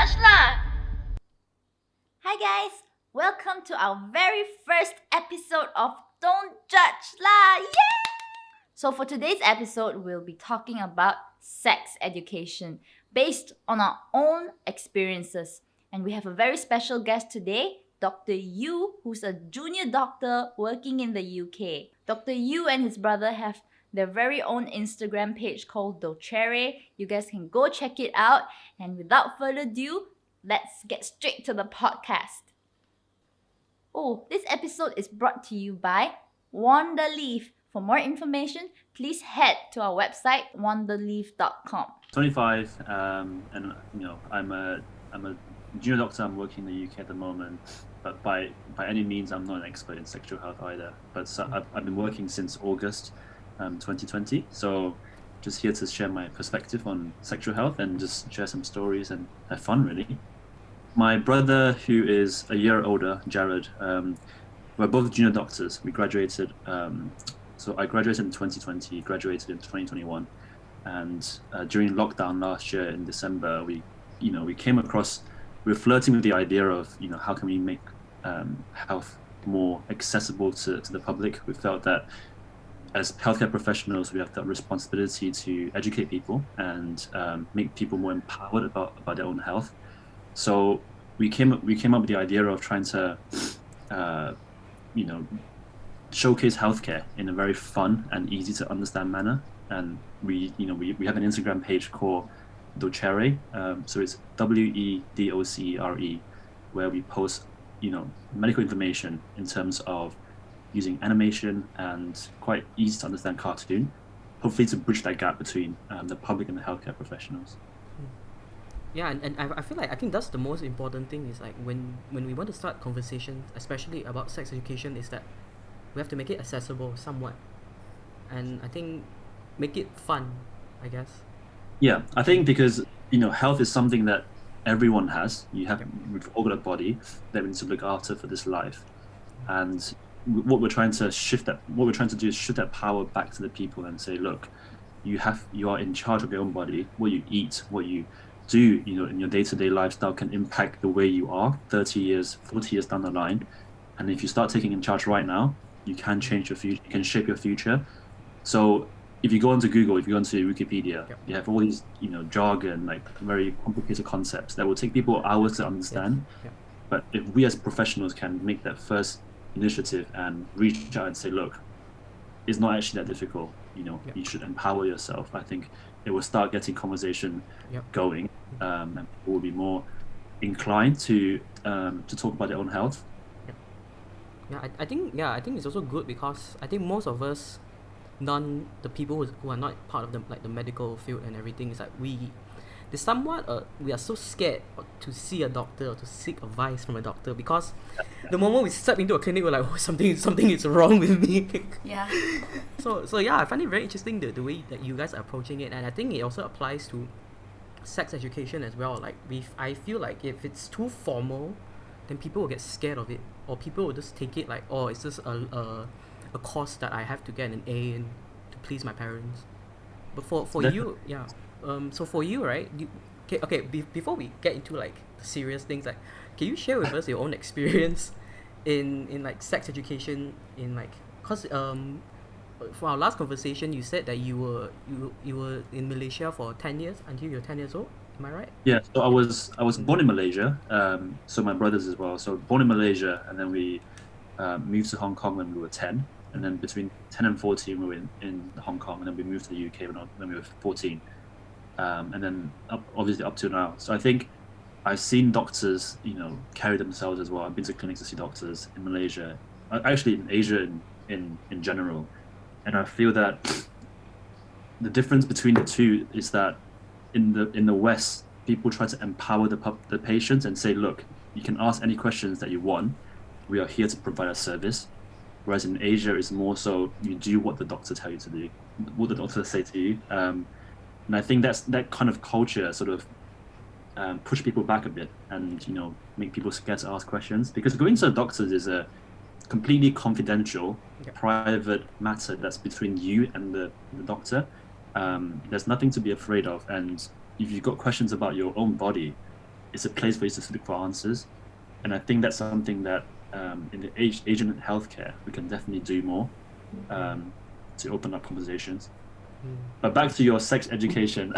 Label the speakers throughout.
Speaker 1: judge lah! Hi guys, welcome to our very first episode of Don't Judge lah! Yay! So for today's episode, we'll be talking about sex education based on our own experiences. And we have a very special guest today, Dr. Yu, who's a junior doctor working in the UK. Dr. Yu and his brother have their very own Instagram page called Docere. You guys can go check it out. And without further ado, let's get straight to the podcast. Oh, this episode is brought to you by Wanderleaf. For more information, please head to our website wanderleaf.com.
Speaker 2: 25, and I'm a junior doctor. I'm working in the UK at the moment, but by any means, I'm not an expert in sexual health either. But I've been working since August 2020, so just here to share my perspective on sexual health and just share some stories and have fun, really. My brother, who is a year older, Jared, we're both junior doctors. We graduated. So I graduated in 2020, he graduated in 2021, and during lockdown last year in December, we came across, we were flirting with the idea of, how can we make health more accessible to the public. We felt that as healthcare professionals, we have that responsibility to educate people and make people more empowered about their own health. So we came up with the idea of trying to, showcase healthcare in a very fun and easy to understand manner. And we have an Instagram page called Docere, so it's WEDOCERE, where we post medical information in terms of using animation and quite easy to understand cartoon, hopefully to bridge that gap between the public and the healthcare professionals.
Speaker 3: Yeah, and I feel like I think that's the most important thing is like when we want to start conversations, especially about sex education, is that we have to make it accessible somewhat, and I think make it fun, I guess.
Speaker 2: Yeah, I think because health is something that everyone has. We've all got a body that we need to look after for this life, and what we're trying to do is shift that power back to the people and say, look, you are in charge of your own body. What you eat, what you do, in your day-to-day lifestyle can impact the way you are 30 years, 40 years down the line. And if you start taking in charge right now, you can change your future, you can shape your future. So if you go onto Google, if you go onto Wikipedia, you have all these, jargon, like very complicated concepts that will take people hours to understand.
Speaker 3: Yes.
Speaker 2: But if we as professionals can make that first initiative and reach out and say, look, it's not actually that difficult, you should empower yourself. I think it will start getting conversation going, and people will be more inclined to talk about their own health.
Speaker 3: I think it's also good because I think most of us, the people who are not part of the medical field and everything, is like we are so scared to see a doctor or to seek advice from a doctor, because the moment we step into a clinic, we're like, oh, something is wrong with me.
Speaker 1: Yeah.
Speaker 3: So yeah, I find it very interesting the way that you guys are approaching it, and I think it also applies to sex education as well. Like I feel like if it's too formal, then people will get scared of it, or people will just take it like, oh, it's just a course that I have to get an A in to please my parents. But for you, yeah. So for you, right? Before we get into like the serious things, like, can you share with us your own experience in like sex education in like, cause for our last conversation, you said that you were in Malaysia for 10 years until you're 10 years old. Am I right?
Speaker 2: Yeah, so I was born in Malaysia, so my brothers as well. So born in Malaysia, and then we moved to Hong Kong when we were 10, and then between 10 and 14 we were in Hong Kong, and then we moved to the UK when we were 14, and then obviously up to now. So I think I've seen doctors, carry themselves as well. I've been to clinics to see doctors in Malaysia, actually in Asia in general, and I feel that the difference between the two is that in the West, people try to empower the patients and say, look, you can ask any questions that you want. We are here to provide a service. Whereas in Asia, it's more so you do what the doctor tell you to do, what the doctor say to you. And I think that kind of culture sort of push people back a bit and, make people scared to ask questions. Because going to the doctors is a completely confidential, private matter that's between you and the doctor. There's nothing to be afraid of. And if you've got questions about your own body, it's a place for you to look for answers, and I think that's something that in the Asian healthcare we can definitely do more to open up conversations. But back to your sex education.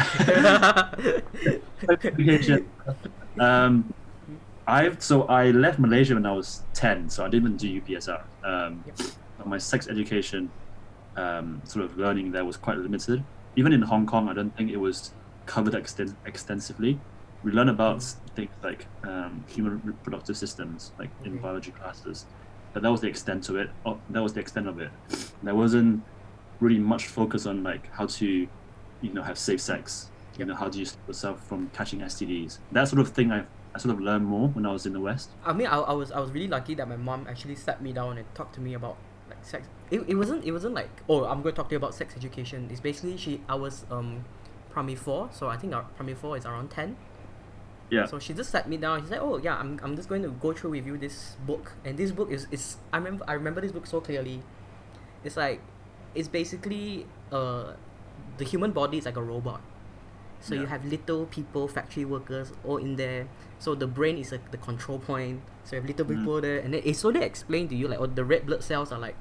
Speaker 2: Sex education. I left Malaysia when I was 10, so I didn't do UPSR. But my sex education sort of learning there was quite limited. Even in Hong Kong, I don't think it was covered extensively. We learn about things like human reproductive systems, like in biology classes, but that was the extent to it. That was the extent of it. There wasn't really much focus on like how to, have safe sex. How do you stop yourself from catching STDs? That sort of thing I sort of learned more when I was in the West.
Speaker 3: I mean, I was really lucky that my mom actually sat me down and talked to me about like sex. It wasn't like, oh, I'm going to talk to you about sex education. It's basically I was primary 4, so I think our primary 4 is around 10.
Speaker 2: Yeah.
Speaker 3: So she just sat me down. She's like, oh yeah, I'm just going to go through with you this book, and this book is I remember this book so clearly. It's like, it's basically the human body is like a robot. So you have little people, factory workers, all in there. So the brain is the control point. So you have little people there, and then it's slowly explained to you like, oh, the red blood cells are like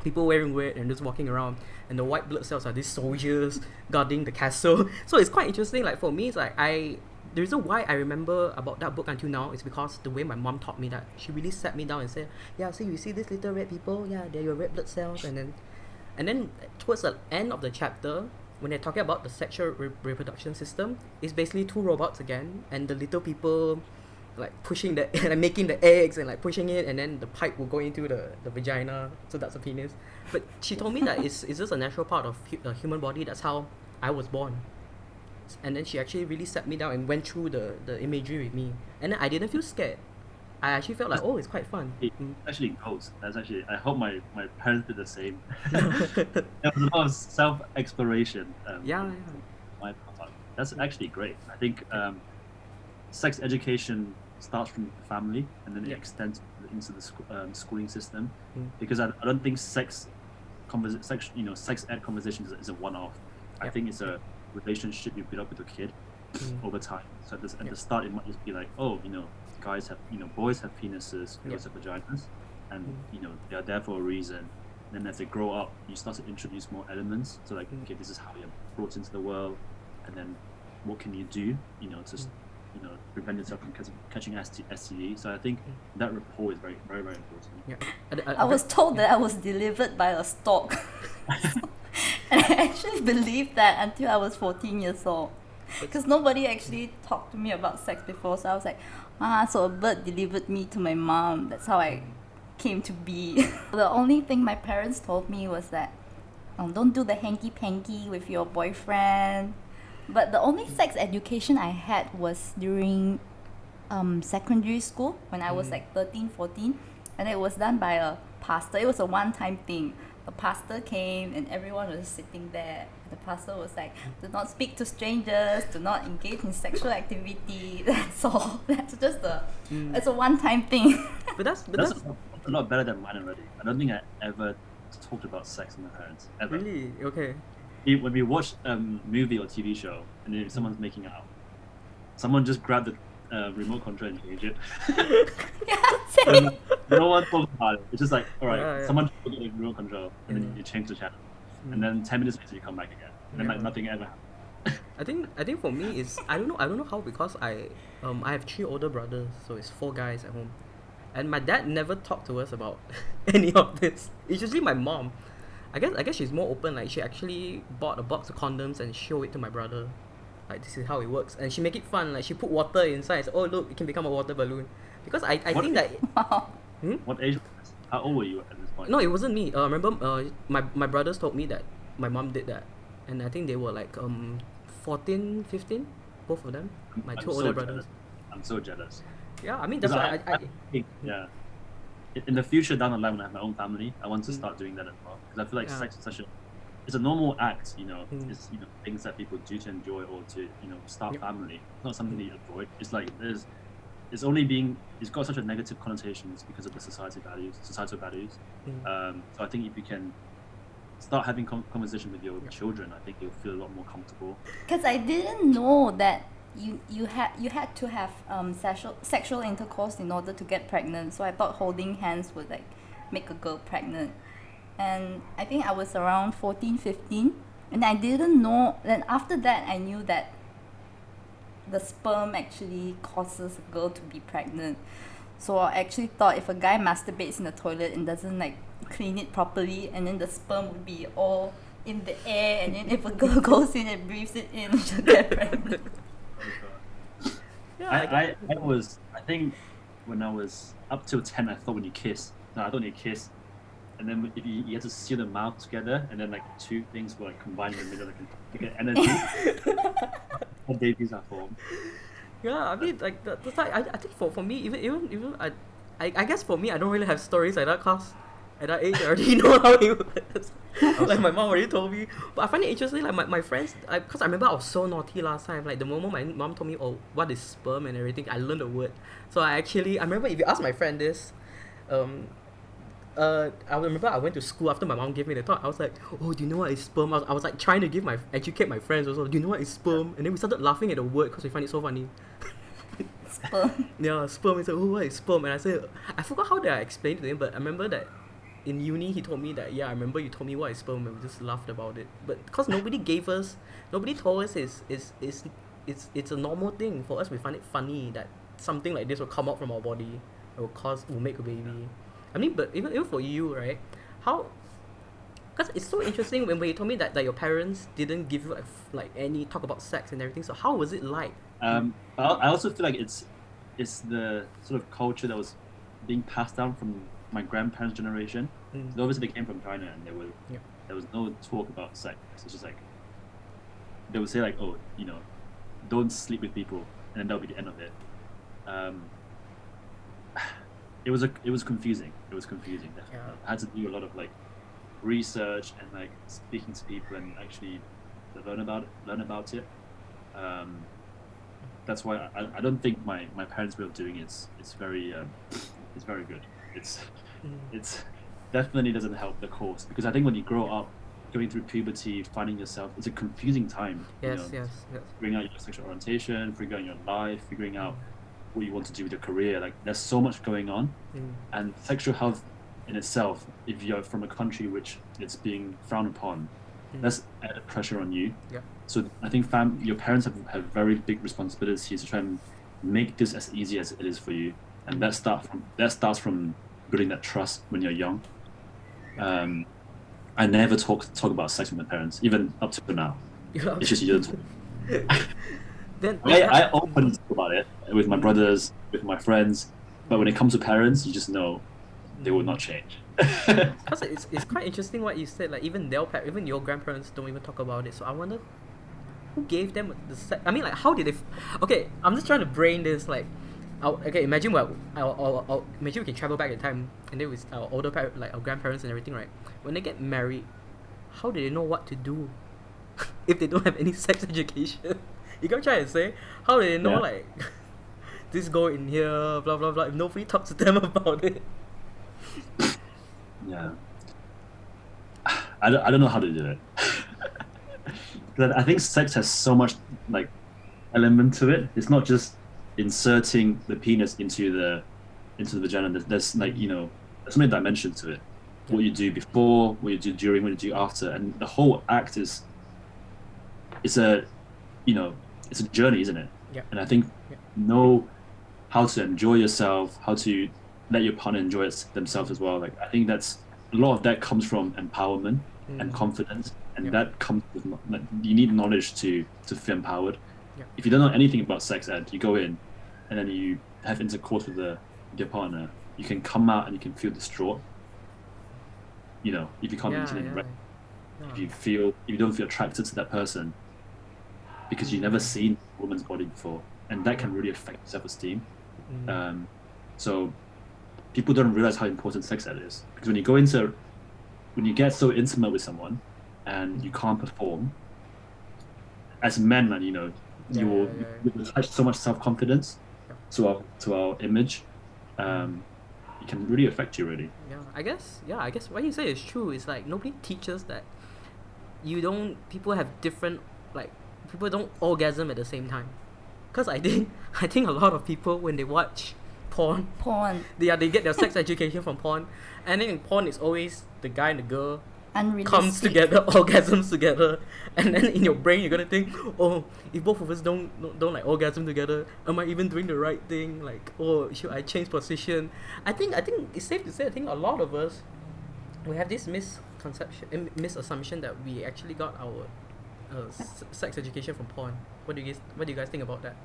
Speaker 3: people wearing red and just walking around, and the white blood cells are these soldiers guarding the castle. So it's quite interesting. Like for me, it's like the reason why I remember about that book until now is because the way my mom taught me that. She really sat me down and said, yeah, so you see these little red people, yeah, they're your red blood cells, and then towards the end of the chapter, when they're talking about the sexual reproduction system, it's basically 2 robots again, and the little people like pushing the and making the eggs and like pushing it, and then the pipe will go into the vagina, so that's a penis. But she told me that it's just a natural part of the human body. That's how I was born. And then she actually really sat me down and went through the imagery with me, and then I didn't feel scared. I actually felt like, oh, it's quite fun.
Speaker 2: It actually goes. I hope my parents did the same. There was a lot of self-exploration.
Speaker 3: Yeah.
Speaker 2: That's actually great. I think sex education starts from the family, and then it extends into the schooling system. Because I don't think sex ed conversation is a one-off. I think it's a relationship you build up with your kid over time. So at the start, it might just be like, oh, guys have, boys have penises, girls have vaginas, and they are there for a reason. And then as they grow up, you start to introduce more elements. So like, okay, this is how you're brought into the world, and then what can you do, to prevent yourself from catching STD. So I think that rapport is very, very, very important.
Speaker 3: Yeah.
Speaker 1: I was told that I was delivered by a stork. And I actually believed that until I was 14 years old. Because nobody actually talked to me about sex before. So I was like, so a bird delivered me to my mom. That's how I came to be. The only thing my parents told me was that don't do the hanky-panky with your boyfriend. But the only sex education I had was during secondary school when I was like 13, 14. And it was done by a pastor. It was a one-time thing. The pastor came and everyone was sitting there. The pastor was like, do not speak to strangers, do not engage in sexual activity. That's all. That's just it's a one-time thing.
Speaker 3: But that's
Speaker 2: a lot better than mine already. I don't think I ever talked about sex with my parents, ever.
Speaker 3: Really? Okay.
Speaker 2: When we watch a movie or TV show and if someone's making out, someone just grab the remote control and change it.
Speaker 1: Same.
Speaker 2: No one talks about it. It's just like, all right,
Speaker 3: Yeah.
Speaker 2: someone took the remote control and then you change the channel, and then 10 minutes later you come back again, and then like nothing ever happened.
Speaker 3: I think for me is I don't know how, because I have 3 older brothers, so it's 4 guys at home, and my dad never talked to us about any of this. It's usually my mom. I guess she's more open. Like she actually bought a box of condoms and showed it to my brother. Like this is how it works, and she make it fun. Like she put water inside. And said, oh look, it can become a water balloon. Because I think that.
Speaker 1: Wow.
Speaker 2: What age was this? How old were you at this point?
Speaker 3: No, it wasn't me. Remember, my brothers told me that my mom did that, and I think they were like 14, 15, both of them. My 2 older brothers.
Speaker 2: I'm so jealous.
Speaker 3: Yeah, I mean that's why I
Speaker 2: think, yeah. In the future, down the line, when I have my own family, I want to start doing that as well, because I feel like sex is it's a normal act, It's things that people do to enjoy or to start family. It's not something that you avoid. It's like it's got such a negative connotations because of the societal values. So I think if you can start having conversation with your children, I think you'll feel a lot more comfortable.
Speaker 1: Because I didn't know that you had to have sexual intercourse in order to get pregnant. So I thought holding hands would like make a girl pregnant. And I think I was around 14, 15, and I didn't know. Then after that, I knew that the sperm actually causes a girl to be pregnant. So I actually thought if a guy masturbates in the toilet and doesn't like clean it properly, and then the sperm would be all in the air, and then if a girl goes in and breathes it in, she'll get pregnant.
Speaker 3: Yeah,
Speaker 2: I think when I was up till 10, I thought when you kiss, no, I thought when you kiss, and then if you had to seal the mouth together, and then like two things were like combined in the middle, like an energy. How babies are formed.
Speaker 3: Yeah, I mean, like that's like I think for me, even I guess for me, I don't really have stories like that, cause at that age I already know how it was. Like my mom already told me. But I find it interesting, like my friends, cause I remember I was so naughty last time. Like the moment my mom told me, oh, what is sperm and everything, I learned the word. So I remember if you ask my friend this, I remember I went to school after my mom gave me the talk. I was like, oh, do you know what is sperm? I was like trying to educate my friends also. Do you know what is sperm? And then we started laughing at the word because we find it so funny.
Speaker 1: Sperm.
Speaker 3: Yeah, sperm. He said, oh, what is sperm? And I said, I forgot how did I explain to him, but I remember that in uni he told me that, yeah, I remember you told me what is sperm, and we just laughed about it. But because nobody told us it's a normal thing. For us, we find it funny that something like this will come out from our body, will make a baby. I mean, but even for you, right? How? Because it's so interesting when you told me that your parents didn't give you like any talk about sex and everything. So how was it like?
Speaker 2: I also feel like it's the sort of culture that was being passed down from my grandparents' generation.
Speaker 3: Mm.
Speaker 2: So obviously they came from China, and
Speaker 3: Yeah.
Speaker 2: there was no talk about sex. It's just like they would say like, oh, don't sleep with people, and then that'll be the end of it. It was confusing. It was confusing. Definitely.
Speaker 3: Yeah.
Speaker 2: I had to do a lot of like research and like speaking to people and actually learn about it. That's why I don't think my parents' way of doing it's very good. It's definitely doesn't help the cause, because I think when you grow up, going through puberty, finding yourself, it's a confusing time.
Speaker 3: Yes.
Speaker 2: Figuring out your sexual orientation, figuring out your life, figuring out what you want to do with your career. Like there's so much going on, and sexual health in itself, if you're from a country which it's being frowned upon, that's added pressure on you.
Speaker 3: Yeah.
Speaker 2: So I think your parents have very big responsibilities to try and make this as easy as it is for you, and that starts from building that trust when you're young. I never talk about sex with my parents, even up to now.
Speaker 3: Yeah.
Speaker 2: It's just you don't talk.
Speaker 3: Then
Speaker 2: I openly talk about it with my brothers, with my friends, but when it comes to parents, you just know they will not change.
Speaker 3: Because it's quite interesting what you said. Like even even your grandparents don't even talk about it. So I wonder who gave them the sex. I mean, like how did they? Okay, I'm just trying to brain this. Like, okay, imagine imagine we can travel back in time, and then with our older like our grandparents and everything, right? When they get married, how do they know what to do if they don't have any sex education? You got try to say, how do they know like this go in here, blah blah blah, if nobody talks to them about it?
Speaker 2: Yeah. I don't know how to do it. But I think sex has so much like element to it. It's not just inserting the penis into the vagina. There's like there's so many dimensions to it. What you do before, what you do during, what you do after, and the whole act it's a journey, isn't it?
Speaker 3: Yeah.
Speaker 2: And I think know how to enjoy yourself, how to let your partner enjoy themselves as well. Like I think that's a lot of that comes from empowerment and confidence, and that comes with like, you need knowledge to feel empowered.
Speaker 3: Yeah.
Speaker 2: If you don't know anything about sex ed, you go in and then you have intercourse with your partner, you can come out and you can feel distraught. If you can't maintain it, if you don't feel attracted to that person because you've never seen a woman's body before, and that can really affect self-esteem. So people don't realize how important sex ed is, because when you get so intimate with someone and you can't perform, as men, man, you will attach so much self-confidence to our image. It can really affect you, really.
Speaker 3: I guess what you say is true. It's like nobody teaches that people have different, like, people don't orgasm at the same time. Because I think I think a lot of people when they watch porn,
Speaker 1: Porn.
Speaker 3: they get their sex education from porn, and then in porn it's always the guy and the girl
Speaker 1: Unrealistic.
Speaker 3: comes together, orgasms together, and then in your brain you're gonna think, oh, if both of us don't like orgasm together, am I even doing the right thing? Like, oh, should I change position? I think it's safe to say I think a lot of us we have this misassumption that we actually got our sex education from porn. What do you guys think about that?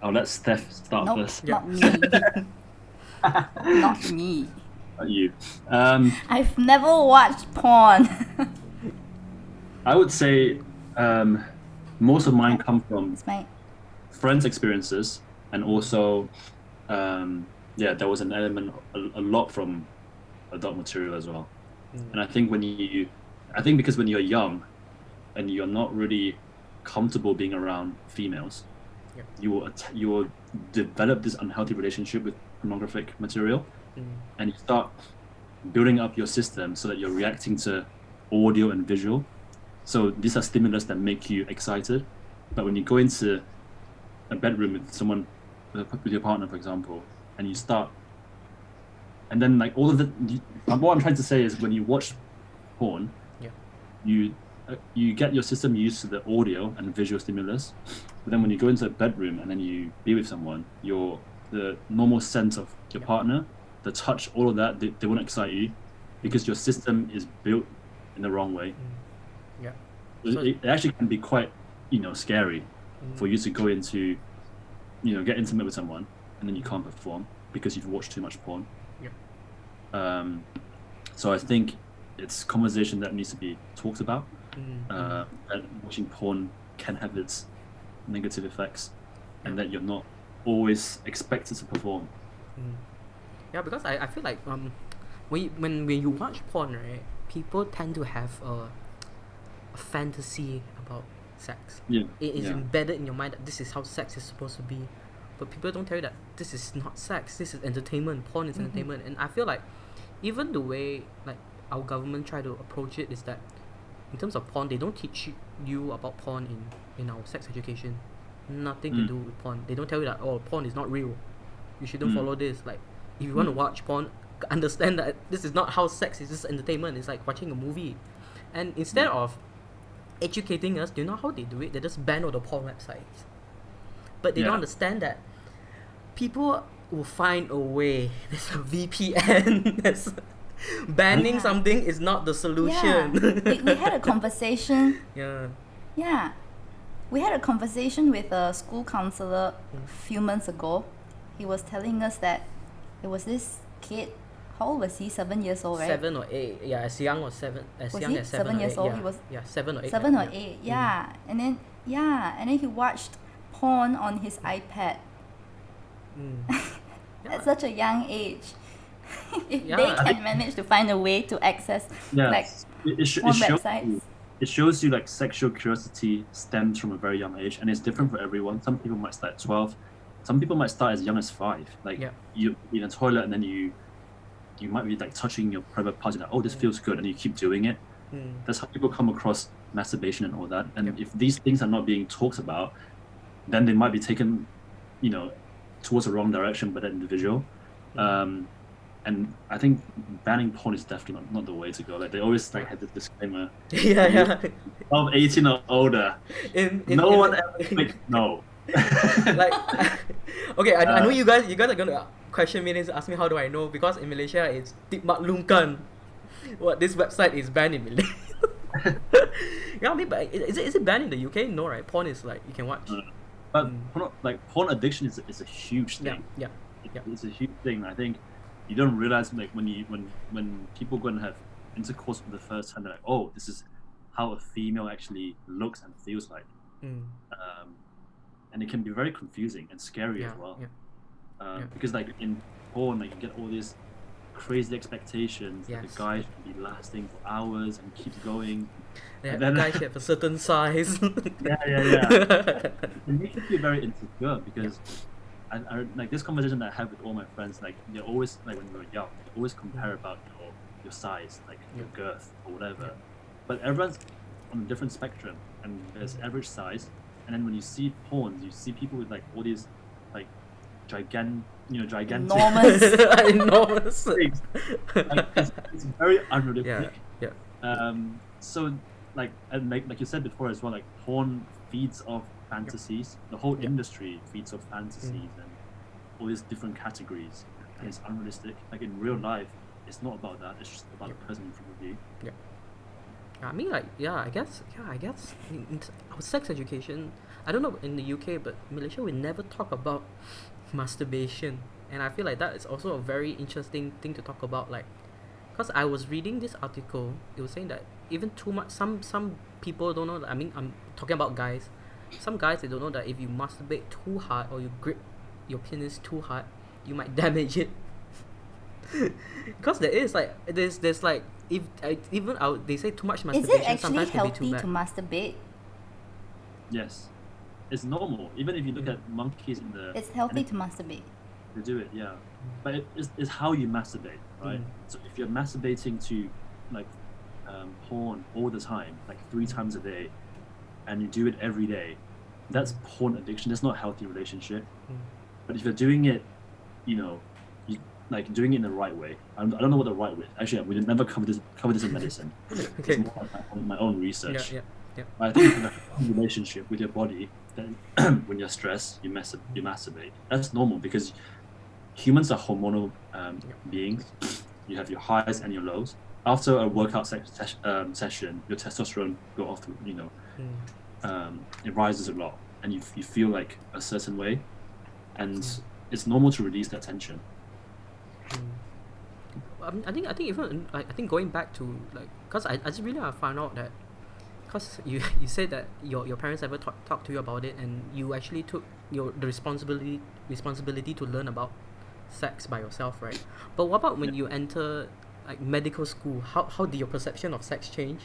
Speaker 2: I'll let Steph start
Speaker 1: Nope,
Speaker 2: first.
Speaker 3: Yeah.
Speaker 1: not me. Not me.
Speaker 2: Not you.
Speaker 1: I've never watched porn.
Speaker 2: I would say most of mine come from
Speaker 1: It's my
Speaker 2: friends' experiences, and also, there was an element, a lot from adult material as well. And I think because when you're young, and you're not really comfortable being around females,
Speaker 3: Yeah.
Speaker 2: you will develop this unhealthy relationship with pornographic material, and you start building up your system so that you're reacting to audio and visual. So these are stimulus that make you excited, but when you go into a bedroom with someone, with your partner, for example, and you start, and then like all of what I'm trying to say is when you watch porn, you get your system used to the audio and visual stimulus, but then when you go into a bedroom and then you be with someone, the normal sense of your partner, the touch, all of that, they won't excite you because your system is built in the wrong way.
Speaker 3: Yeah.
Speaker 2: It actually can be quite, scary for you to go into, get intimate with someone and then you can't perform because you've watched too much porn.
Speaker 3: Yeah.
Speaker 2: So I think it's conversation that needs to be talked about. That watching porn can have its negative effects, and that you're not always expected to perform.
Speaker 3: Yeah, because I feel like when you watch porn, right, people tend to have a fantasy about sex.
Speaker 2: Yeah.
Speaker 3: It is embedded in your mind that this is how sex is supposed to be, but people don't tell you that this is not sex. This is entertainment. Porn is entertainment, and I feel like even the way like our government try to approach it is that in terms of porn, they don't teach you about porn in our sex education. Nothing to do with porn. They don't tell you that, oh, porn is not real. You shouldn't follow this. Like, if you want to watch porn, understand that this is not how sex is. This is entertainment. It's like watching a movie. And instead of educating us, do you know how they do it? They just ban all the porn websites. But they don't understand that people will find a way. There's a VPN. Banning something is not the solution.
Speaker 1: We had a conversation.
Speaker 3: Yeah.
Speaker 1: We had a conversation with a school counselor a few months ago. He was telling us that there was this kid. How old was he? 7 years old, right?
Speaker 3: 7 or 8. Yeah, as young as 7. As
Speaker 1: Was
Speaker 3: young
Speaker 1: he
Speaker 3: as 7
Speaker 1: 7
Speaker 3: or
Speaker 1: years
Speaker 3: 8.
Speaker 1: old?
Speaker 3: Yeah.
Speaker 1: He was
Speaker 3: 7 or 8.
Speaker 1: 7 or 8. Yeah. And then he watched porn on his iPad at such a young age. If they can manage to find a way to access like porn websites.
Speaker 2: It shows you like sexual curiosity stems from a very young age, and it's different for everyone. Some people might start at 12. Some people might start as young as 5. Like you in a toilet, and then you might be like touching your private parts, like, oh, this feels good, and you keep doing it. That's how people come across masturbation and all that. And if these things are not being talked about, then they might be taken, towards the wrong direction by that individual. And I think banning porn is definitely not the way to go. Like they always like had this disclaimer. 12, 18 or older. No one ever no.
Speaker 3: Like, okay, I know you guys are gonna question me and ask me how do I know, because in Malaysia it's Dimaklumkan. What, this website is banned in Malaysia. Yeah, I mean, but is it banned in the UK? No, right? Porn is like you can watch.
Speaker 2: But porn addiction is a huge thing.
Speaker 3: Yeah.
Speaker 2: It's a huge thing. I think you don't realize like when people go and have intercourse for the first time, they're like, oh, this is how a female actually looks and feels like. And it can be very confusing and scary as well. Because like in porn, like you get all these crazy expectations that the guy should be lasting for hours and keep going.
Speaker 3: Yeah, the guy should have a certain size.
Speaker 2: It makes you feel very insecure because I like this conversation that I have with all my friends, like they're always like when we were young, they always compare about your size, like your girth or whatever. But everyone's on a different spectrum, and there's average size, and then when you see porn, you see people with like all these like gigantic
Speaker 1: Enormous.
Speaker 3: Enormous.
Speaker 2: things. Like, it's very unrealistic.
Speaker 3: Yeah.
Speaker 2: So like, and like you said before as well, like porn feeds off fantasies. The whole
Speaker 3: Yeah.
Speaker 2: industry feeds off fantasies and all these different categories. And it's unrealistic. Like in real life, it's not about that. It's just about the person in front of you.
Speaker 3: I mean, like, I guess our sex education, I don't know in the UK, but Malaysia, we never talk about masturbation. And I feel like that is also a very interesting thing to talk about. Like, because I was reading this article, it was saying that even too much, some people don't know that, I mean, I'm talking about guys. Some guys, they don't know that if you masturbate too hard or you grip your penis too hard, you might damage it. Because there's like, if they say too much
Speaker 1: Is
Speaker 3: masturbation
Speaker 1: it actually
Speaker 3: sometimes can be too
Speaker 1: healthy
Speaker 3: bad.
Speaker 1: to masturbate?
Speaker 2: Yes, it's normal. Even if you look at monkeys in the,
Speaker 1: It's healthy to masturbate.
Speaker 2: they do it, yeah. But it's how you masturbate, right? So if you're masturbating to like porn all the time, like 3 times a day, and you do it every day, that's porn addiction. That's not a healthy relationship. But if you're doing it, like doing it in the right way. I don't know what the right way. Actually, we did never cover this in medicine.
Speaker 3: Okay.
Speaker 2: It's more like my own research.
Speaker 3: Yeah.
Speaker 2: But I think in a relationship with your body, then when you're stressed, you masturbate. That's normal because humans are hormonal beings. You have your highs and your lows. After a workout session, your testosterone go off. It rises a lot, and you feel like a certain way, and it's normal to release that tension.
Speaker 3: I think even I think going back to like, cause I just really want to find out that, cause you said that your parents ever talked to you about it, and you actually took the responsibility to learn about sex by yourself, right? But what about when you enter like medical school? How did your perception of sex change?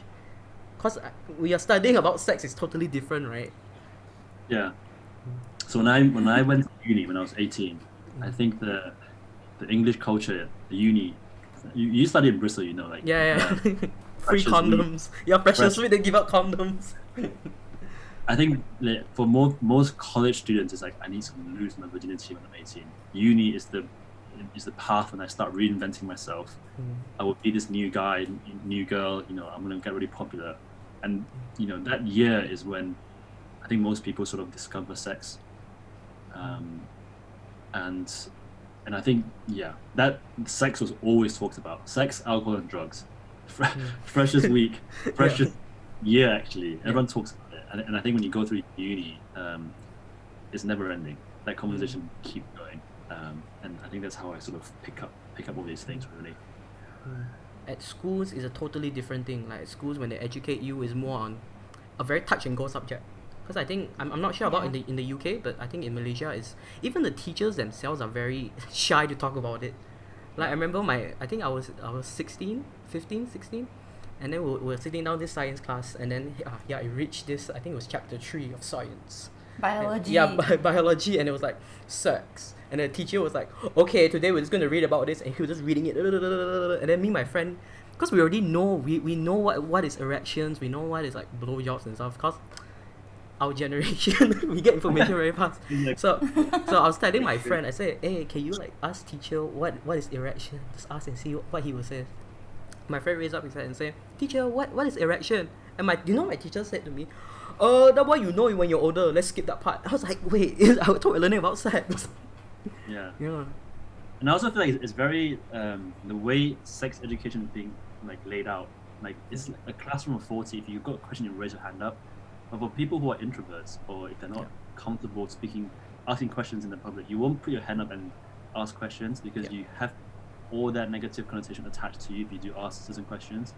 Speaker 3: Cause we are studying about sex is totally different, right?
Speaker 2: Yeah. So when I went to uni when I was 18, I think the English culture, the uni, you study in Bristol, like
Speaker 3: Free
Speaker 2: Precious
Speaker 3: condoms. Yeah, Precious
Speaker 2: Precious-
Speaker 3: Sweet, they give out condoms.
Speaker 2: I think that for most college students, it's like I need to lose my virginity when I'm 18. Uni is the path when I start reinventing myself. I will be this new guy, new girl. I'm gonna get really popular, and that year is when I think most people sort of discover sex, and I think that sex was always talked about. Sex, alcohol, and drugs. Freshest week, freshest year actually. Everyone talks about it, and I think when you go through uni, it's never ending. That conversation keep going, and I think that's how I sort of pick up all these things really.
Speaker 3: At schools is a totally different thing. Like at schools, when they educate you, is more on a very touch and go subject. Because I think I'm not sure about in the UK, but I think in Malaysia is even the teachers themselves are very shy to talk about it. Like I remember I think I was 16, 15, 16, and then we were sitting down this science class, and then it reached this, I think it was chapter 3 of science.
Speaker 1: Biology.
Speaker 3: Biology, and it was like sex. And the teacher was like, okay, today we're just going to read about this, and he was just reading it. And then me and my friend, because we already know, we know what is erections, we know what is like blowjobs and stuff, because our generation, we get information very fast. So I was telling my friend, I said, hey, can you like ask teacher what is erection? Just ask and see what he will say. My friend raised up his hand and said, teacher, what is erection? And my teacher said to me, that one you know when you're older, let's skip that part. I was like, wait, I thought we're learning about sex.
Speaker 2: Yeah.
Speaker 3: Yeah.
Speaker 2: And I also feel like it's very the way sex education is being like laid out. Like it's like a classroom of 40. If you've got a question, you raise your hand up. But for people who are introverts, or if they're not comfortable asking questions in the public, you won't put your hand up and ask questions because you have all that negative connotation attached to you if you do ask certain questions.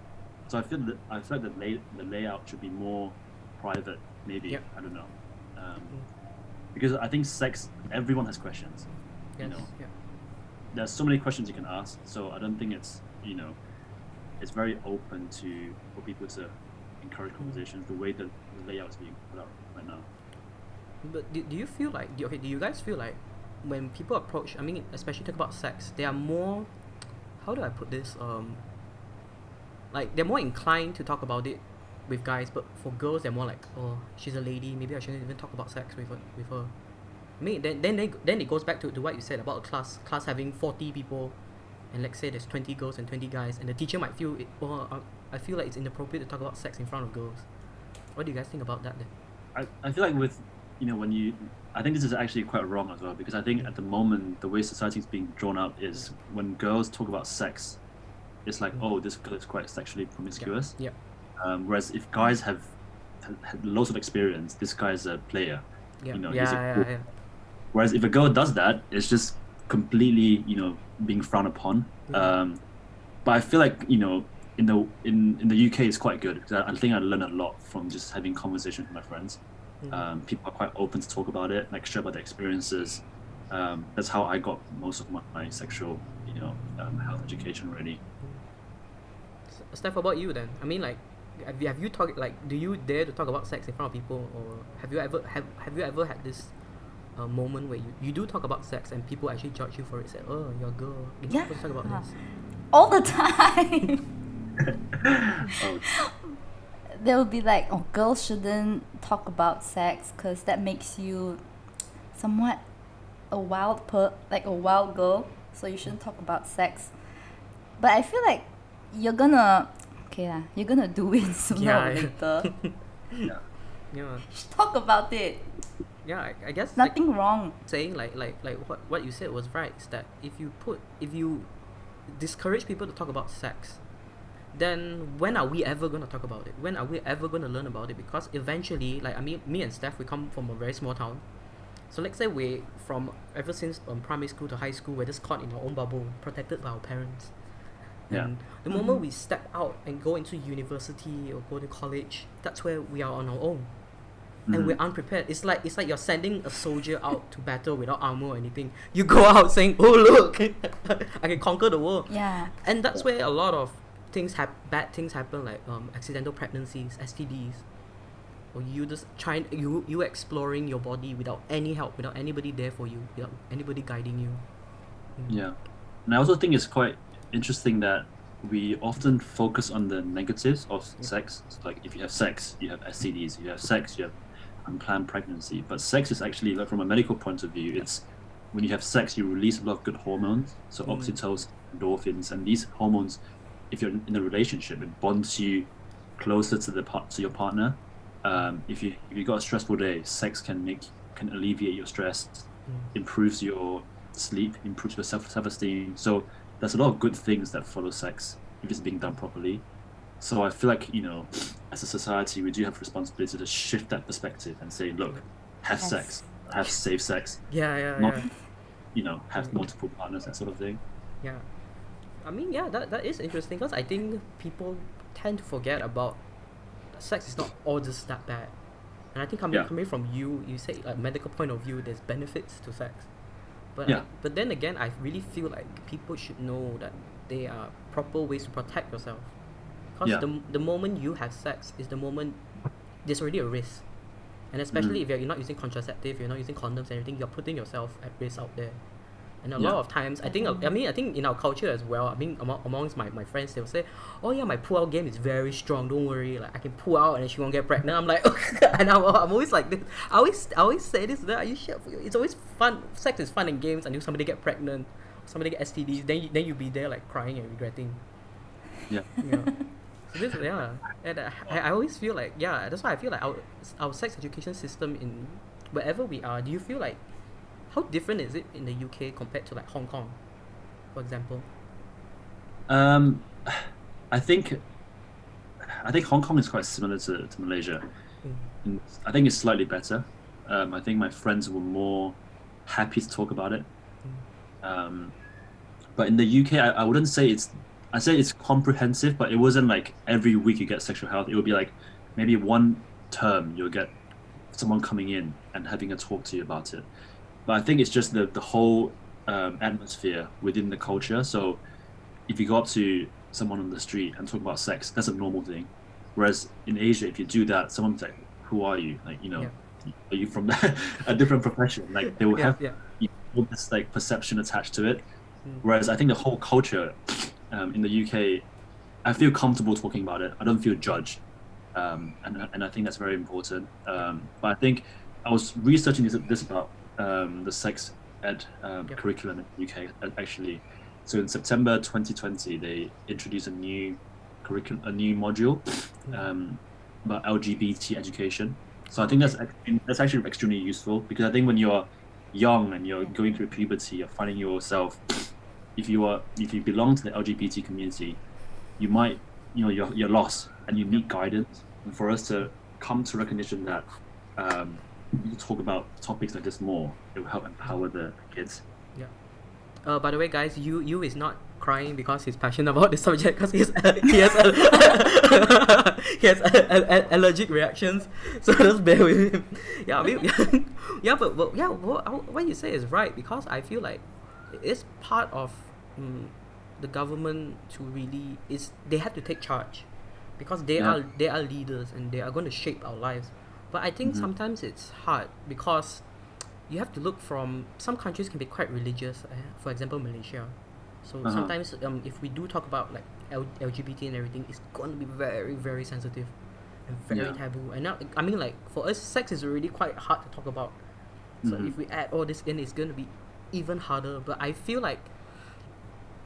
Speaker 2: So I feel like the layout should be more private, maybe.
Speaker 3: Yep.
Speaker 2: I don't know. Because I think sex, everyone has questions.
Speaker 3: Yes.
Speaker 2: There's so many questions you can ask. So I don't think it's it's very open for people to encourage conversations the way the layout is being put out right now.
Speaker 3: But do you feel like do you guys feel like when people approach, I mean especially talk about sex, they are more, how do I put this, like they're more inclined to talk about it with guys, but for girls they're more like, oh, she's a lady, maybe I shouldn't even talk about sex with her. I mean, then it goes back to what you said about a class having 40 people, and let's say there's 20 girls and 20 guys, and the teacher might feel it, I feel like it's inappropriate to talk about sex in front of girls. What do you guys think about that then?
Speaker 2: I feel like with, I think this is actually quite wrong as well, because I think at the moment the way society is being drawn up is when girls talk about sex, it's like, oh, this girl is quite sexually promiscuous.
Speaker 3: Yeah.
Speaker 2: Whereas if guys have had lots of experience, this guy's a player.
Speaker 3: Yeah.
Speaker 2: He's
Speaker 3: Yeah.
Speaker 2: Whereas if a girl does that, it's just completely, being frowned upon.
Speaker 3: Mm-hmm.
Speaker 2: But I feel like, in the UK it's quite good, because I think I learned a lot from just having conversations with my friends.
Speaker 3: Mm-hmm.
Speaker 2: People are quite open to talk about it, like share about their experiences. That's how I got most of my sexual, health education really.
Speaker 3: Steph, how about you then? I mean, like, have you talked, like, do you dare to talk about sex in front of people, or have you ever had this moment where you do talk about sex and people actually judge you for it? Say, oh, you're a girl, you're not supposed to talk about this.
Speaker 1: All the time.
Speaker 2: Oh,
Speaker 1: They will be like, oh, girls shouldn't talk about sex because that makes you somewhat a wild girl, so you shouldn't talk about sex. But I feel like you're gonna do it sooner or later.
Speaker 3: Yeah.
Speaker 1: Talk about it.
Speaker 3: Yeah, I guess
Speaker 1: Nothing wrong.
Speaker 3: saying like what you said was right, is that if you discourage people to talk about sex, then when are we ever going to talk about it? When are we ever going to learn about it? Because eventually, like, I mean, me and Steph, we come from a very small town. So let's say we, from ever since primary school to high school, we're just caught in our own bubble, protected by our parents.
Speaker 2: Yeah.
Speaker 3: And the moment we step out and go into university or go to college, that's where we are on our own. And we're unprepared. It's like you're sending a soldier out to battle without armor or anything. You go out saying, "Oh look, I can conquer the world."
Speaker 1: Yeah.
Speaker 3: And that's where a lot of bad things happen, like accidental pregnancies, STDs, or you just you exploring your body without any help, without anybody there for you, without anybody guiding you.
Speaker 2: Yeah. And I also think it's quite interesting that we often focus on the negatives of sex. So, like, if you have sex, you have STDs. If you have sex, you have unplanned pregnancy. But sex is actually, like, from a medical point of view, it's when you have sex, you release a lot of good hormones, so oxytocin, endorphins, and these hormones, if you're in a relationship, it bonds you closer to your partner. If you got a stressful day, sex can alleviate your stress, improves your sleep, improves your self-esteem. So there's a lot of good things that follow sex if it's being done properly. So I feel like, as a society, we do have responsibility to shift that perspective and say, look, have
Speaker 1: Yes.
Speaker 2: sex, have safe sex,
Speaker 3: Yeah.
Speaker 2: not, have multiple partners, that sort of thing.
Speaker 3: Yeah. I mean, yeah, that is interesting, because I think people tend to forget about sex is not all just that bad. And I think coming from you say, like, medical point of view, there's benefits to sex. But
Speaker 2: Yeah.
Speaker 3: but then again, I really feel like people should know that there are proper ways to protect yourself. Because
Speaker 2: Yeah.
Speaker 3: the moment you have sex is the moment there's already a risk. And especially if you're not using contraceptive, you're not using condoms and everything, you're putting yourself at risk out there. And a lot of times, I think in our culture as well, I mean, amongst my friends, they'll say, oh yeah, my pull-out game is very strong, don't worry, like, I can pull out and then she won't get pregnant. I'm like, and I'm always like this. I always say this, are you sure? It's always fun, sex is fun and games until somebody get pregnant, somebody get STDs, then you be there, like, crying and regretting.
Speaker 2: Yeah.
Speaker 3: So this, and I always feel like, that's why I feel like our sex education system in wherever we are, do you feel like, how different is it in the UK compared to, like, Hong Kong, for example?
Speaker 2: I think Hong Kong is quite similar to Malaysia. And I think it's slightly better. I think my friends were more happy to talk about it. But in the UK, I wouldn't say I'd say it's comprehensive, but it wasn't like every week you get sexual health. It would be like maybe one term you'll get someone coming in and having a talk to you about it. But I think it's just the whole atmosphere within the culture. So if you go up to someone on the street and talk about sex, that's a normal thing. Whereas in Asia, if you do that, someone's like, who are you? Like, are you from a different profession? Like, they will have this, like, perception attached to it. Whereas I think the whole culture in the UK, I feel comfortable talking about it. I don't feel judged. and I think that's very important. But I think I was researching this about the sex ed curriculum in the UK actually. So in September 2020, they introduced a new module about LGBT education. So I think that's actually extremely useful, because I think when you're young and you're going through puberty, you're finding yourself. If you belong to the LGBT community, you might, you're lost and you need guidance. And for us to come to recognition that you talk about topics like this more, it will help empower the kids.
Speaker 3: By the way, guys, you is not crying because he's passionate about this subject, because he has allergic reactions. So just bear with him. What you say is right, because I feel like it's part of the government to really they have to take charge, because they are leaders and they are going to shape our lives. But I think sometimes it's hard, because you have to look from, some countries can be quite religious, for example Malaysia. So sometimes if we do talk about like LGBT and everything, it's going to be very, very sensitive and very taboo. And now, I mean, like, for us, sex is already quite hard to talk about. So if we add all this in, it's going to be even harder. But I feel like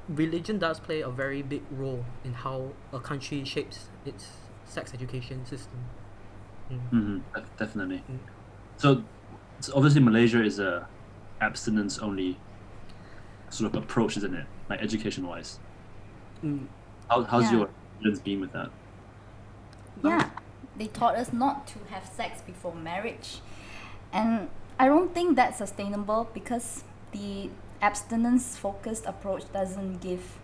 Speaker 3: religion does play a very big role in how a country shapes its sex education system.
Speaker 2: Definitely. So obviously Malaysia is a abstinence only sort of approach, isn't it? Like education wise. How's your experience been with that?
Speaker 1: Yeah, they taught us not to have sex before marriage, and I don't think that's sustainable, because the abstinence focused approach doesn't give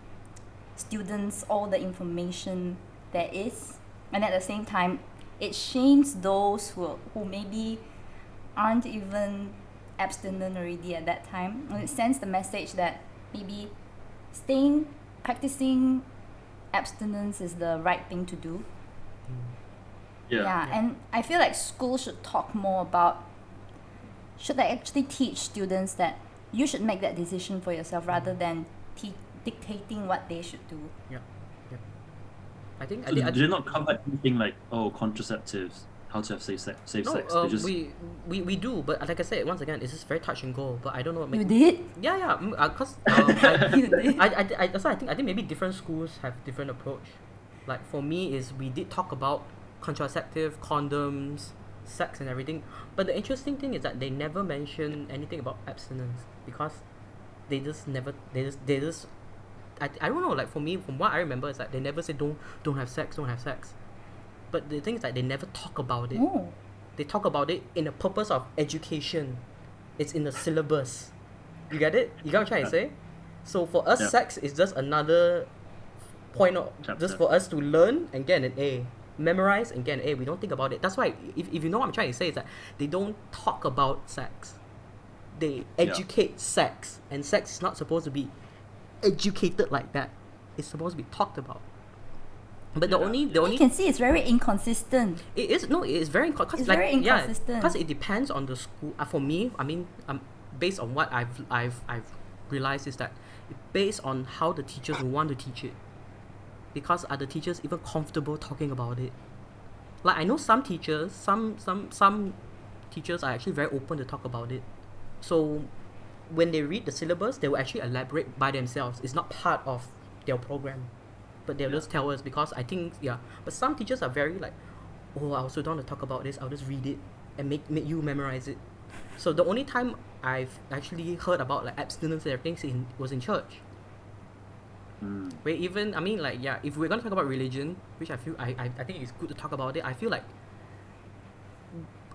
Speaker 1: students all the information there is, and at the same time it shames those who maybe aren't even abstinent already at that time, and it sends the message that maybe practicing abstinence is the right thing to do. And I feel like schools should talk more about, should they actually teach students that you should make that decision for yourself rather than dictating what they should do.
Speaker 3: I think
Speaker 2: So did it not cover anything like contraceptives, how to have safe sex?
Speaker 3: We do, but like I said, once again, it's just very touch and go. But I don't know what
Speaker 1: You did?
Speaker 3: because
Speaker 1: You did?
Speaker 3: that's why I think maybe different schools have different approach. Like for me, is we did talk about contraceptive, condoms, sex, and everything. But the interesting thing is that they never mention anything about abstinence, because they just I don't know, like for me, from what I remember, is that they never say don't have sex. But the thing is that they never talk about it.
Speaker 1: Oh.
Speaker 3: They talk about it in the purpose of education. It's in the syllabus. You get it? You get what I'm trying to say? So for us, sex is just another point of just for us to learn and get an A. Memorize and get an A. We don't think about it. That's why, if you know what I'm trying to say, is that they don't talk about sex. They educate sex. And sex is not supposed to be educated like that. It's supposed to be talked about. But the only
Speaker 1: You can see it's very inconsistent.
Speaker 3: it is very
Speaker 1: It's very inconsistent.
Speaker 3: because it depends on the school. For me, I mean, based on what I've realized, is that based on how the teachers want to teach it. Because are the teachers even comfortable talking about it? Like I know some teachers, some teachers are actually very open to talk about it. So when they read the syllabus, they will actually elaborate by themselves. It's not part of their program, but they'll just tell us, because I think But some teachers are very like, oh, I also don't want to talk about this. I'll just read it and make you memorize it. So the only time I've actually heard about like abstinence and everything was in church. Where even, I mean, like, if we're gonna talk about religion, which I feel I think it's good to talk about it. I feel like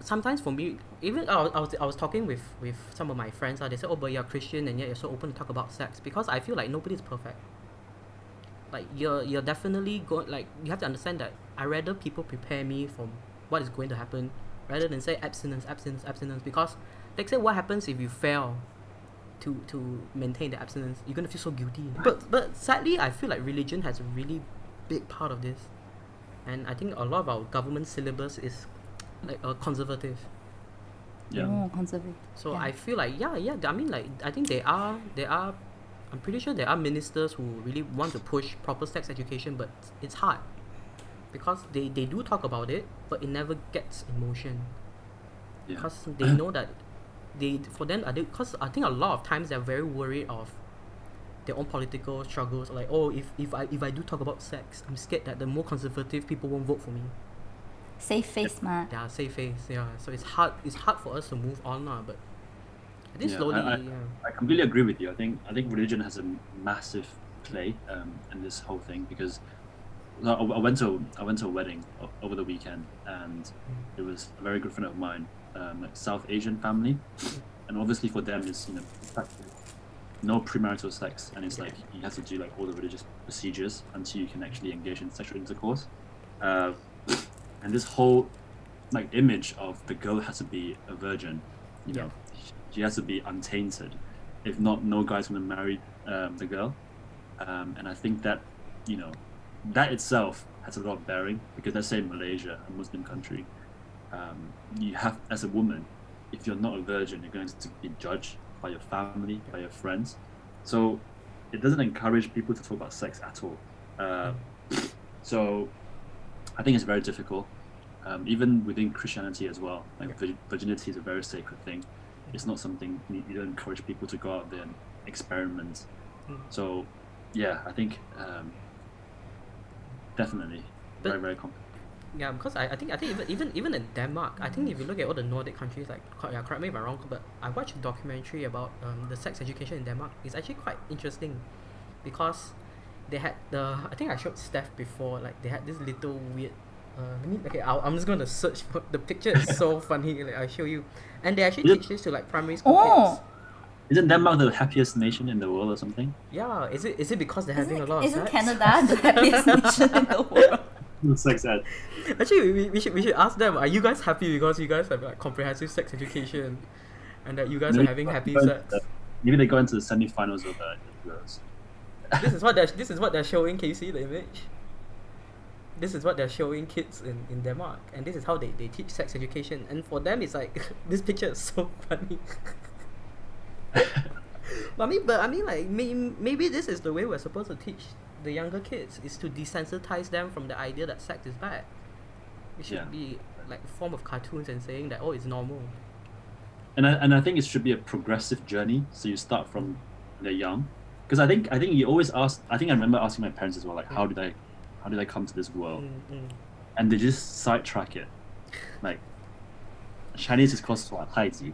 Speaker 3: sometimes for me, even I was talking with some of my friends. They said, oh, but you're Christian and yet you're so open to talk about sex, because I feel like nobody's perfect. Like you're definitely going, like, you have to understand that I rather people prepare me from what is going to happen rather than say abstinence, because like say what happens if you fail to maintain the abstinence, you're gonna feel so guilty. But sadly, I feel like religion has a really big part of this, and I think a lot of our government syllabus is like conservative.
Speaker 1: Oh, conservative.
Speaker 3: So I feel like I mean, like, I think there are I'm pretty sure there are ministers who really want to push proper sex education, but it's hard. because they do talk about it, but it never gets emotion.
Speaker 2: Yeah.
Speaker 3: Because they know that for them, because I think a lot of times they're very worried of their own political struggles. Like, oh, if I do talk about sex, I'm scared that the more conservative people won't vote for me.
Speaker 1: Safe face, ma.
Speaker 3: They are safe face, yeah. So it's hard for us to move on now, but I think
Speaker 2: Yeah,
Speaker 3: slowly,
Speaker 2: I completely agree with you. I think religion has a massive play in this whole thing, because I went to a wedding over the weekend, and it was a very good friend of mine, like South Asian family, and obviously for them it's no premarital sex, and it's like you have to do like all the religious procedures until you can actually engage in sexual intercourse, and this whole like image of the girl has to be a virgin, you know, she has to be untainted. If not, no guy's gonna marry the girl, and I think that, you know, that itself has a lot of bearing, because let's say Malaysia, a Muslim country, you have, as a woman, if you're not a virgin, you're going to be judged by your family, by your friends. So it doesn't encourage people to talk about sex at all. So I think it's very difficult. Even within Christianity as well, like virginity is a very sacred thing. It's not something you don't encourage people to go out there and experiment. So yeah, I think definitely very, very complex.
Speaker 3: yeah, because I think even in Denmark, I think if you look at all the Nordic countries, like, correct me if I'm wrong, but I watched a documentary about the sex education in Denmark. It's actually quite interesting, because they had I think I showed Steph before, like they had this little weird I'm just gonna search for the picture. Is so funny. Like, I'll show you, and they actually teach this to like primary school kids.
Speaker 2: Isn't Denmark the happiest nation in the world or something?
Speaker 3: Yeah, is it because they're having a lot of
Speaker 1: Isn't
Speaker 3: sex?
Speaker 1: Canada the happiest nation in the world?
Speaker 2: Sex ed.
Speaker 3: Actually, we should ask them. Are you guys happy because you guys have like comprehensive sex education, and that you guys are having happy sex?
Speaker 2: Maybe they go into the semi-finals of the Euros.
Speaker 3: This is what they're showing. Can you see the image? This is what they're showing kids in Denmark, and this is how they teach sex education. And for them, it's like this picture is so funny. But I mean, like maybe this is the way we're supposed to teach the younger kids, is to desensitize them from the idea that sex is bad. It should be like a form of cartoons and saying that, oh, it's normal.
Speaker 2: And I think it should be a progressive journey. So you start from they're young, because I think you always ask. I think I remember asking my parents as well, like, how did I come to this world? And they just sidetrack it. Like, Chinese is called 耍太极.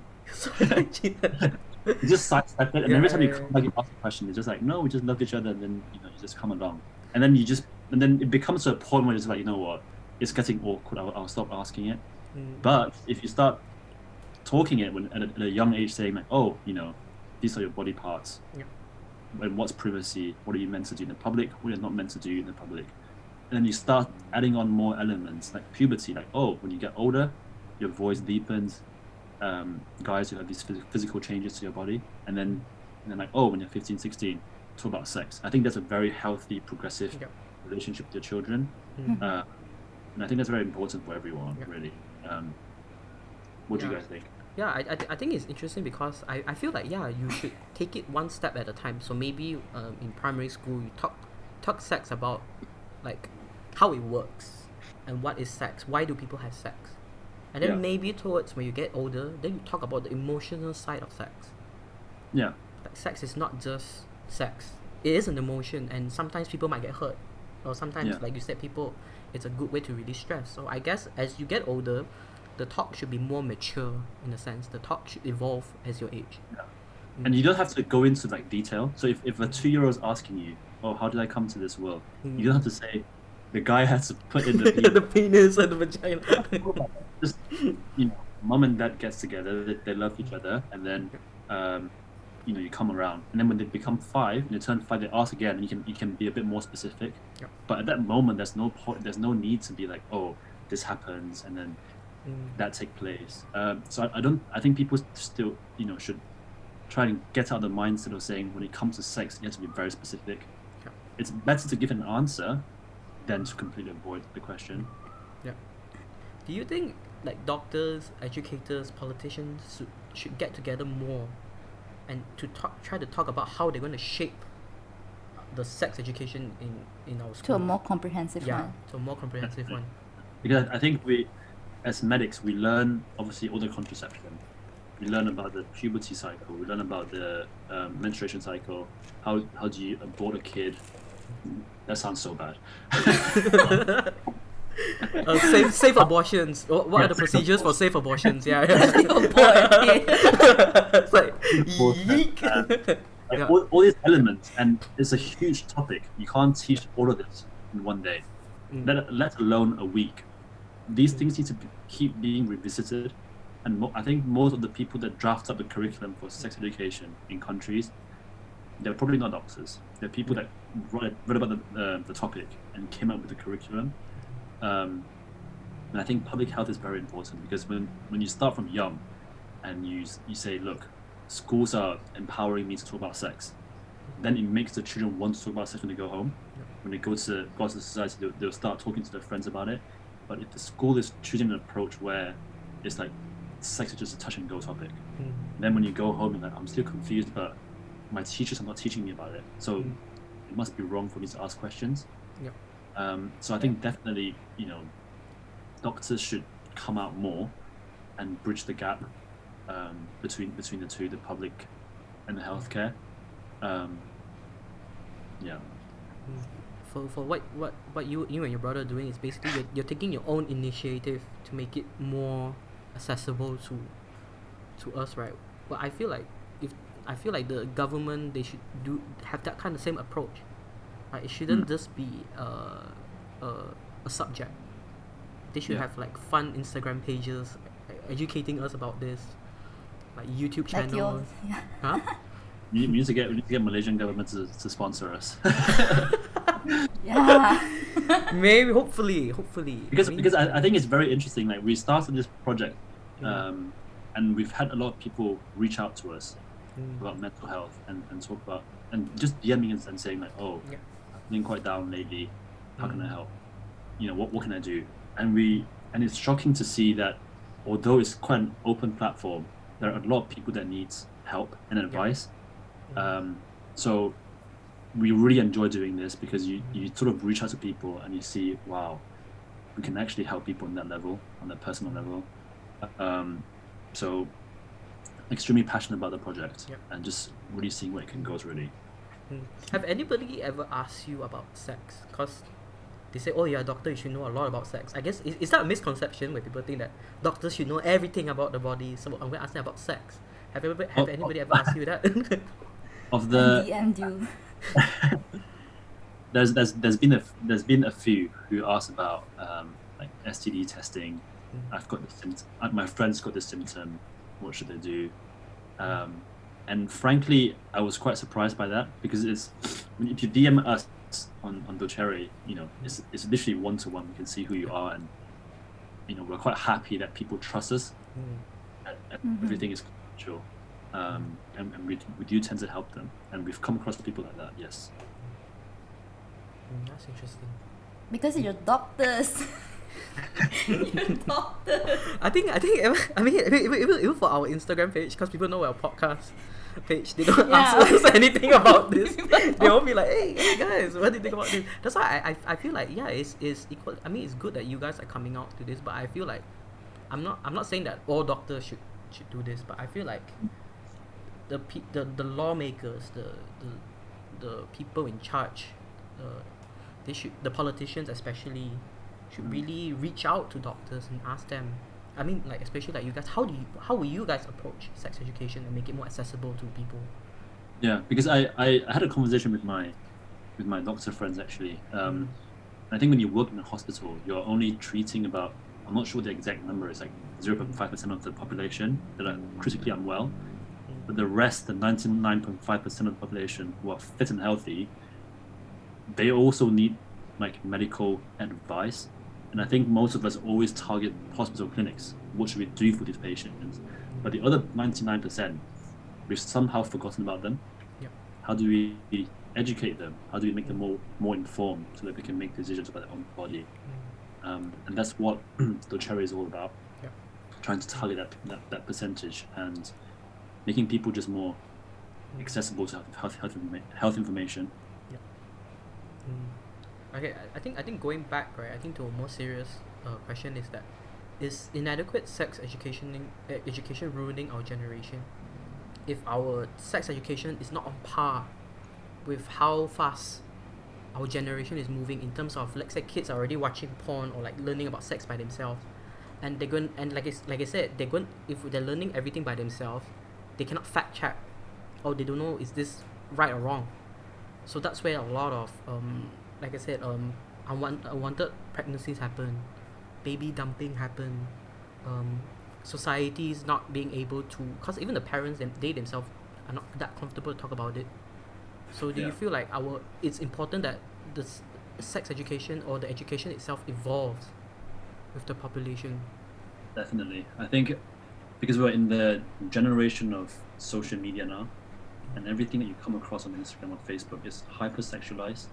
Speaker 2: You just sidestep it, and every time you come back, you ask a question, it's just like, no, we just love each other, and then you just come along, and then it becomes to a point where it's like, you know what, it's getting awkward. I'll stop asking it. But if you start talking it at a young age, saying like, oh, you know, these are your body parts, and what's privacy, what are you meant to do in the public, what you're not meant to do in the public, and then you start adding on more elements like puberty, like, oh, when you get older, your voice deepens. Guys who have these physical changes to your body, and then like, oh, when you're 15, 16, talk about sex. I think that's a very healthy, progressive relationship with your children, and I think that's very important for everyone, really. What do you guys think?
Speaker 3: Yeah, I think it's interesting, because I feel like, you should take it one step at a time. So maybe in primary school you talk sex about like how it works and what is sex, why do people have sex. And then maybe towards when you get older, then you talk about the emotional side of sex.
Speaker 2: Yeah.
Speaker 3: Like, sex is not just sex. It is an emotion, and sometimes people might get hurt. Or sometimes, like you said, it's a good way to release stress. So I guess as you get older, the talk should be more mature, in a sense. The talk should evolve as you age.
Speaker 2: Yeah. And you don't have to go into like detail. So if a 2-year-old is asking you, oh, how did I come to this world? You don't have to say, the guy has to put in the
Speaker 3: the penis and the vagina.
Speaker 2: Just, you know, mom and dad gets together, they love each other, and then you know, you come around, and then when they become 5 and they turn 5, they ask again, and you can be a bit more specific. But at that moment, there's no need to be like, oh, this happens and then that take place. So I think people still, you know, should try and get out of the mindset of saying, when it comes to sex, you have to be very specific. It's better to give an answer than to completely avoid the question.
Speaker 3: Do you think like doctors, educators, politicians should get together more and to try to talk about how they're going to shape the sex education in our
Speaker 1: To a
Speaker 3: schools.
Speaker 1: more comprehensive
Speaker 3: Yeah,
Speaker 1: one.
Speaker 3: to a more comprehensive one.
Speaker 2: Because I think we, as medics, we learn obviously all the contraception. We learn about the puberty cycle. We learn about the menstruation cycle. How do you abort a kid? That sounds so bad.
Speaker 3: Safe abortions. What are the procedures for safe abortions? Yeah. It's like, yeek.
Speaker 2: Like
Speaker 3: Yeah.
Speaker 2: all these elements, and it's a huge topic. You can't teach all of this in one day, let alone a week. These things need to keep being revisited, and I think most of the people that draft up the curriculum for sex education in countries, they're probably not doctors. They're people that read about the topic and came up with the curriculum. And I think public health is very important, because when you start from young, and you say, look, schools are empowering me to talk about sex, then it makes the children want to talk about sex when they go home. When they go to society, they'll start talking to their friends about it. But if the school is choosing an approach where it's like sex is just a touch and go topic, then when you go home, you're like, I'm still confused, but my teachers are not teaching me about it, so it must be wrong for me to ask questions. So I think definitely, doctors should come out more and bridge the gap between the two, the public and the healthcare.
Speaker 3: For what you and your brother are doing is basically you're taking your own initiative to make it more accessible to us, right? But I feel like the government, they should have that kind of same approach. Right? It shouldn't just be a subject. They should have like fun Instagram pages educating us about this, like YouTube
Speaker 1: Like
Speaker 3: channels.
Speaker 1: yeah.
Speaker 3: Huh?
Speaker 2: We need to get Malaysian government to sponsor us.
Speaker 1: Yeah.
Speaker 3: Maybe, hopefully.
Speaker 2: Because I think it's very interesting. Like, we started this project, and we've had a lot of people reach out to us about mental health and talk about, and just DMing us and saying like, oh,
Speaker 3: Yeah.
Speaker 2: I've been quite down lately. How can I help? What can I do? And it's shocking to see that although it's quite an open platform, there are a lot of people that needs help and advice. So we really enjoy doing this, because you sort of reach out to people and you see, wow, we can actually help people on that level, on that personal level. So extremely passionate about the project, and just really seeing where it can go, really.
Speaker 3: Have anybody ever asked you about sex? Because they say, oh, you're a doctor, you should know a lot about sex. I guess, is that a misconception where people think that doctors should know everything about the body? So I'm going to ask them about sex. Have anybody ever asked you that?
Speaker 2: Of the
Speaker 1: DM'd you.
Speaker 2: there's been a few who asked about like STD testing. I've got the symptom. My friend's got the symptom. What should they do? And frankly, I was quite surprised by that, because if you DM us on doCherry, it's literally one-to-one. We can see who you are, and we're quite happy that people trust us. And everything is confidential, and we do tend to help them, and we've come across people like that. Yes.
Speaker 3: That's interesting.
Speaker 1: Because you're doctors. You're doctors.
Speaker 3: I think even for our Instagram page, because people know our podcast page, they don't ask us anything about this. They won't be like, hey guys, what do you think about this? That's why I feel like it's equal. I mean, it's good that you guys are coming out to this, but I feel like I'm not saying that all doctors should do this, but I feel like the lawmakers, the people in charge, the politicians especially, should really reach out to doctors and ask them. I mean, like, especially like you guys, how will you guys approach sex education and make it more accessible to people?
Speaker 2: Yeah, because I had a conversation with my doctor friends, actually. I think when you work in a hospital, you're only treating about, I'm not sure the exact number, it's like 0.5% of the population that are critically unwell. But the rest, the 99.5% of the population who are fit and healthy, they also need like medical advice. And I think most of us always target hospital clinics. What should we do for these patients? But the other 99%, we've somehow forgotten about them.
Speaker 3: Yep.
Speaker 2: How do we educate them? How do we make them more informed, so that they can make decisions about their own body? And that's what doCherry is all about.
Speaker 3: Yep.
Speaker 2: Trying to target that percentage, and making people just more accessible to health information.
Speaker 3: Okay, I think going back, right, I think to a more serious question is that is inadequate sex education ruining our generation? If our sex education is not on par with how fast our generation is moving in terms of, let's say, kids are already watching porn or like learning about sex by themselves, and they're going, and like I said, they're going, if they're learning everything by themselves, they cannot fact check, or they don't know is this right or wrong. So that's where a lot of like I said, unwanted pregnancies happen, baby dumping happen, societies not being able to, because even the parents, they themselves are not that comfortable to talk about it. So do you
Speaker 2: Yeah.
Speaker 3: feel like it's important that the sex education or the education itself evolves with the population?
Speaker 2: Definitely. I think because we're in the generation of social media now, and everything that you come across on Instagram or Facebook is hypersexualized.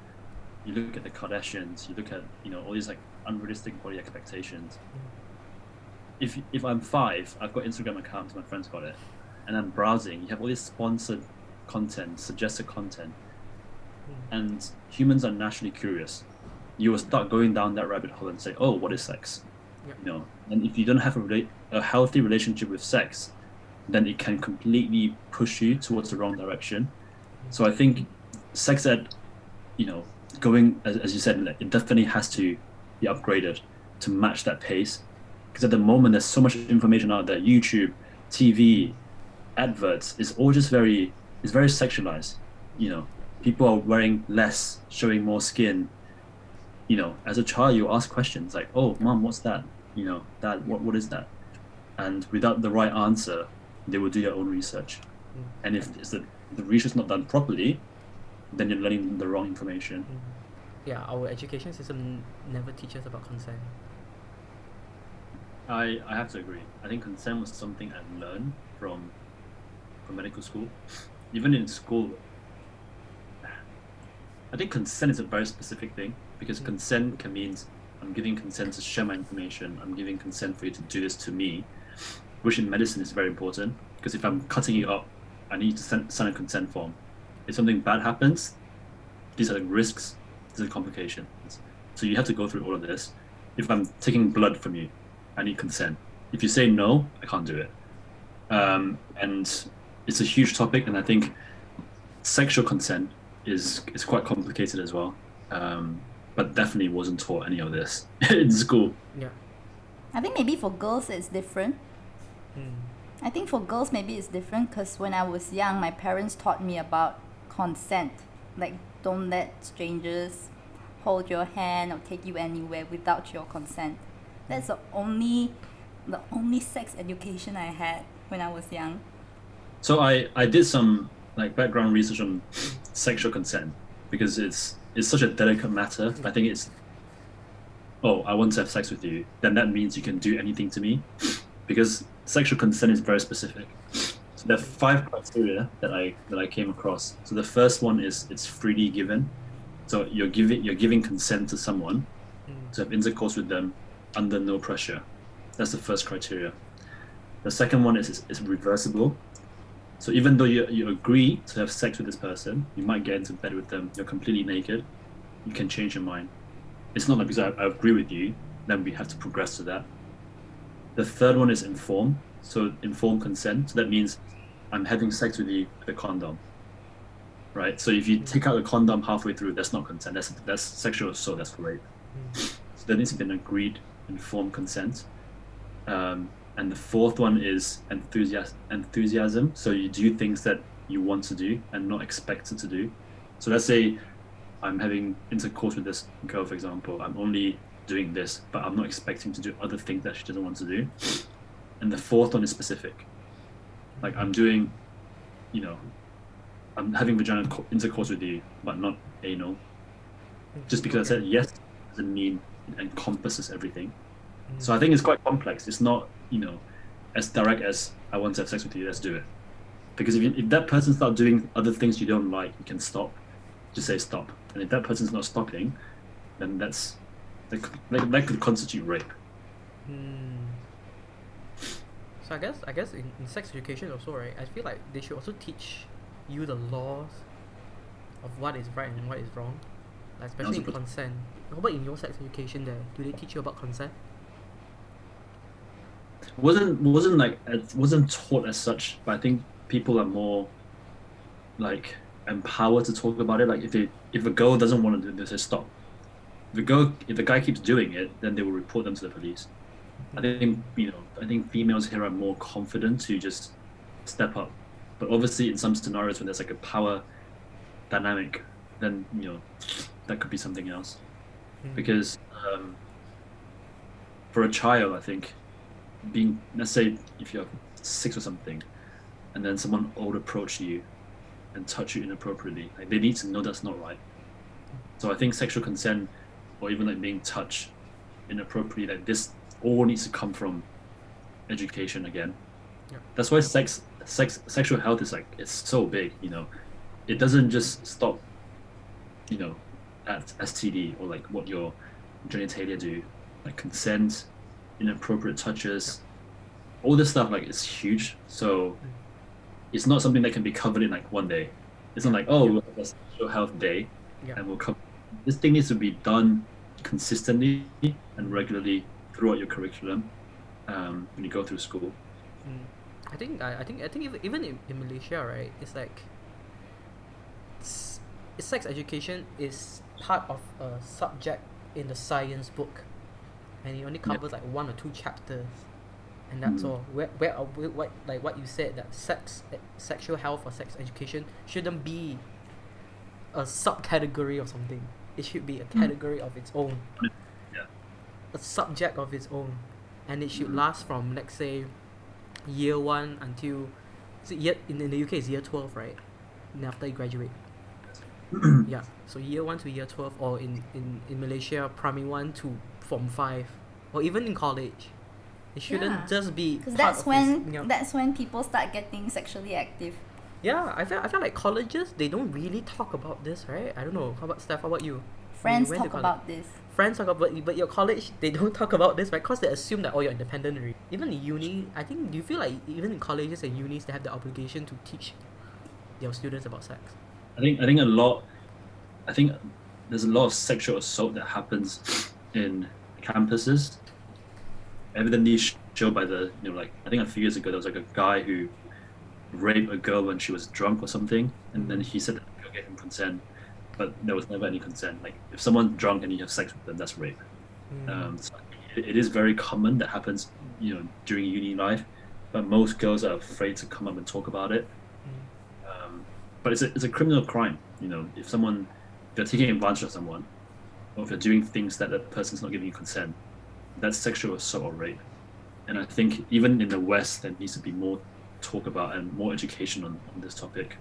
Speaker 2: You look at the Kardashians, you look at all these like unrealistic body expectations. If I'm 5, I've got Instagram accounts, my friends got it, and I'm browsing. You have all this sponsored content, suggested content, and humans are naturally curious. You will start going down that rabbit hole and say, "Oh, what is sex?"
Speaker 3: Yep.
Speaker 2: And if you don't have a healthy relationship with sex, then it can completely push you towards the wrong direction. So I think sex ed, going as you said, like, it definitely has to be upgraded to match that pace. Because at the moment, there's so much information out there. YouTube, TV, adverts is all just very sexualized. People are wearing less, showing more skin. As a child, you ask questions like, "Oh, mom, what's that?" Dad, what is that? And without the right answer, they will do their own research. And if the research is not done properly, then you're learning the wrong information.
Speaker 3: Yeah, our education system never teaches about consent.
Speaker 2: I have to agree. I think consent was something I learned from medical school. Even in school, I think consent is a very specific thing, because consent can mean I'm giving consent to share my information. I'm giving consent for you to do this to me, which in medicine is very important, because if I'm cutting you up, I need to sign a consent form. If something bad happens, these are the risks, these are the complications. So you have to go through all of this. If I'm taking blood from you, I need consent. If you say no, I can't do it. And it's a huge topic, and I think sexual consent is quite complicated as well. But definitely wasn't taught any of this in school.
Speaker 3: Yeah.
Speaker 1: I think maybe for girls it's different. I think for girls maybe it's different because when I was young, my parents taught me about consent. Like, don't let strangers hold your hand or take you anywhere without your consent. That's the only sex education I had when I was young.
Speaker 2: So I did some like background research on sexual consent, because it's such a delicate matter. I think it's, "Oh, I want to have sex with you," then that means you can do anything to me, because sexual consent is very specific. So there are 5 criteria that I came across. So the first one is it's freely given. So you're giving consent to someone to have intercourse with them under no pressure. That's the first criteria. The second one is it's reversible. So even though you agree to have sex with this person, you might get into bed with them, you're completely naked, you can change your mind. It's not like because I agree with you, then we have to progress to that. The third one is informed. So informed consent. So that means I'm having sex with you with a condom. Right? So if you take out the condom halfway through, that's not consent. That's sexual assault, that's rape. So there needs to be an agreed, informed consent. And the fourth one is enthusiasm. So you do things that you want to do and not expected to do. So let's say I'm having intercourse with this girl, for example. I'm only doing this, but I'm not expecting to do other things that she doesn't want to do. And the fourth one is specific. Like I'm doing, I'm having vaginal intercourse with you, but not anal. Just because I said yes doesn't mean it encompasses everything. So I think it's quite complex. It's not, as direct as I want to have sex with you, let's do it. Because if that person starts doing other things you don't like, you can stop. Just say stop. And if that person's not stopping, then that could constitute rape.
Speaker 3: So I guess in sex education also, right, I feel like they should also teach you the laws of what is right and what is wrong. like especially in
Speaker 2: Also-
Speaker 3: consent. How about in your sex education there? Do they teach you about consent?
Speaker 2: wasn't taught as such, but I think people are more like empowered to talk about it. Like if a girl doesn't want to do this, they say stop. If the guy keeps doing it, then they will report them to the police. I think females here are more confident to just step up. But obviously in some scenarios when there's like a power dynamic, then that could be something else. Because for a child, I think let's say if you're 6 or something, and then someone old approach you and touch you inappropriately, like they need to know that's not right. So I think sexual consent, or even like being touched inappropriately, like this all needs to come from education again.
Speaker 3: Yeah.
Speaker 2: That's why sexual health is like, it's so big. It doesn't just stop at STD or like what your genitalia do, like consent, inappropriate touches, all this stuff, like it's huge. So it's not something that can be covered in like one day. It's not like, oh, we'll have a sexual health day and we'll cover. This thing needs to be done consistently and regularly throughout your curriculum when you go through school.
Speaker 3: I think even in Malaysia, right, it's like sex education is part of a subject in the science book, and it only covers like 1 or 2 chapters, and that's all. What you said, that sexual health or sex education shouldn't be a subcategory of something. It should be a category of its own, a subject of its own, and it should last from, let's say, year 1 until in the UK it's year 12, right? And after you graduate. Yeah, so year 1 to year 12, or in Malaysia, primary 1 to form 5, or even in college. It shouldn't just be
Speaker 1: because
Speaker 3: part
Speaker 1: that's
Speaker 3: of
Speaker 1: when
Speaker 3: this,
Speaker 1: that's when people start getting sexually active.
Speaker 3: Yeah, I feel like colleges, they don't really talk about this, right? I don't know. How about Steph? How about you?
Speaker 1: Friends
Speaker 3: went to
Speaker 1: talk
Speaker 3: college.
Speaker 1: about this.
Speaker 3: Friends talk about, but your college, they don't talk about this, right? Because they assume that, oh, you're independent already. Even in uni, I think, do you feel like even in colleges and unis, they have the obligation to teach their students about sex?
Speaker 2: I think there's a lot of sexual assault that happens in campuses. Evidently shown by I think a few years ago there was like a guy who raped a girl when she was drunk or something, and then he said that the girl gave him consent, but there was never any consent. Like if someone's drunk and you have sex with them, that's rape. So it is very common that happens, during uni life, but most girls are afraid to come up and talk about it. But it's a criminal crime. If you're taking advantage of someone, or if you're doing things that the person's not giving you consent, that's sexual assault or rape. And I think even in the West, there needs to be more talk about and more education on this topic.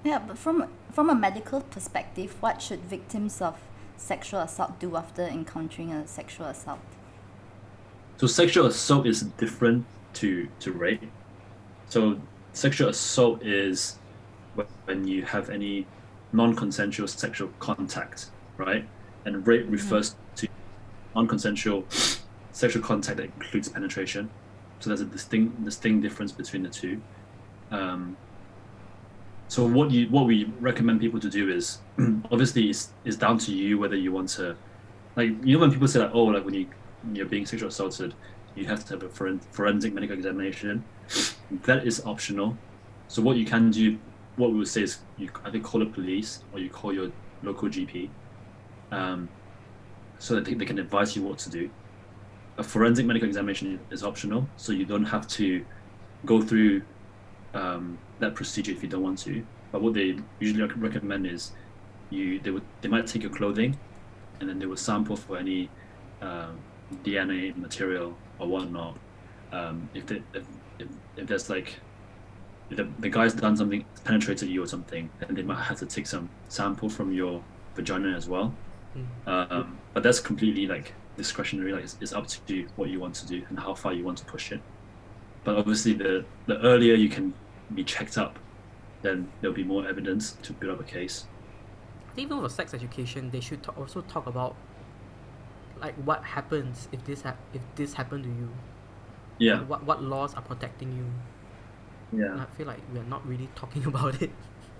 Speaker 1: Yeah, but from a medical perspective, what should victims of sexual assault do after encountering a sexual assault?
Speaker 2: So sexual assault is different to rape. So sexual assault is when you have any non-consensual sexual contact, right? And rape refers to non-consensual sexual contact that includes penetration. So there's a distinct difference between the two. So what we recommend people to do is obviously is down to you whether you want to, like, when people say like, oh, like when you're being sexually assaulted, you have to have a forensic medical examination. That is optional. So what you can do, what we would say is you either call the police or you call your local GP, so that they can advise you what to do. A forensic medical examination is optional, so you don't have to go through that procedure if you don't want to. But what they usually recommend is they might take your clothing, and then they will sample for any DNA material or whatnot. If there's like, if the guy's done something, penetrated you or something, then they might have to take some sample from your vagina as well. But that's completely like discretionary. Like it's up to you what you want to do and how far you want to push it. But obviously, the earlier you can be checked up, then there'll be more evidence to build up a case.
Speaker 3: I think even for sex education, they should also talk about like what happens if this happened to you.
Speaker 2: Yeah.
Speaker 3: What laws are protecting you.
Speaker 2: Yeah.
Speaker 3: And I feel like we're not really talking about it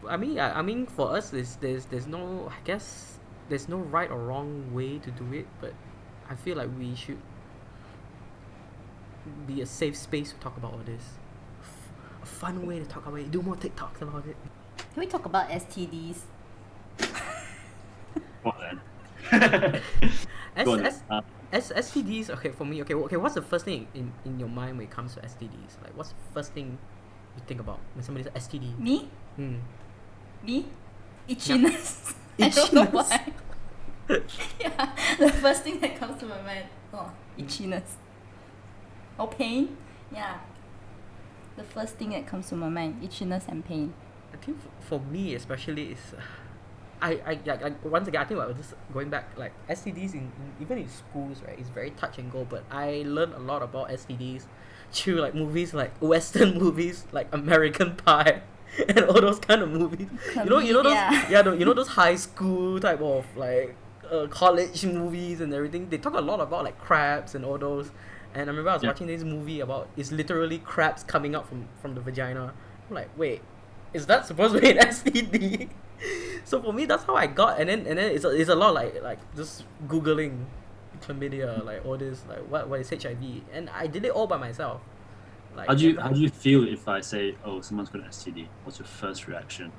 Speaker 3: I mean, for us, there's no, I guess, there's no right or wrong way to do it, but I feel like we should be a safe space to talk about all this. A fun way to talk about it. Do more TikToks about it.
Speaker 1: Can we talk about STDs?
Speaker 2: What then?
Speaker 3: S,
Speaker 2: Go on then.
Speaker 3: S, STDs. Okay, for me. Okay. What's the first thing in your mind when it comes to STDs? Like, what's the first thing you think about when somebody says STD?
Speaker 1: Me?
Speaker 3: Hmm.
Speaker 1: Me? Itchiness. I don't know why. Yeah, the first thing that comes to my mind. Oh, itchiness. Oh, pain? Yeah. The first thing that comes to my mind, itchiness and pain.
Speaker 3: I think for me especially is, I once again I think I was just going back, like STDs in even in schools, right, it's very touch and go, but I learned a lot about STDs through like movies, like Western movies like American Pie and all those kind of movies. You know those you know those high school type of like college movies and everything. They talk a lot about like crabs and all those. And I remember I was watching this movie about, it's literally crabs coming out from the vagina. I'm like, wait, is that supposed to be an STD? So for me, that's how I got. And then it's a lot like just googling chlamydia, like all this, like what is HIV, and I did it all by myself. Like,
Speaker 2: How do you feel if I say, oh, someone's got an STD? What's your first reaction?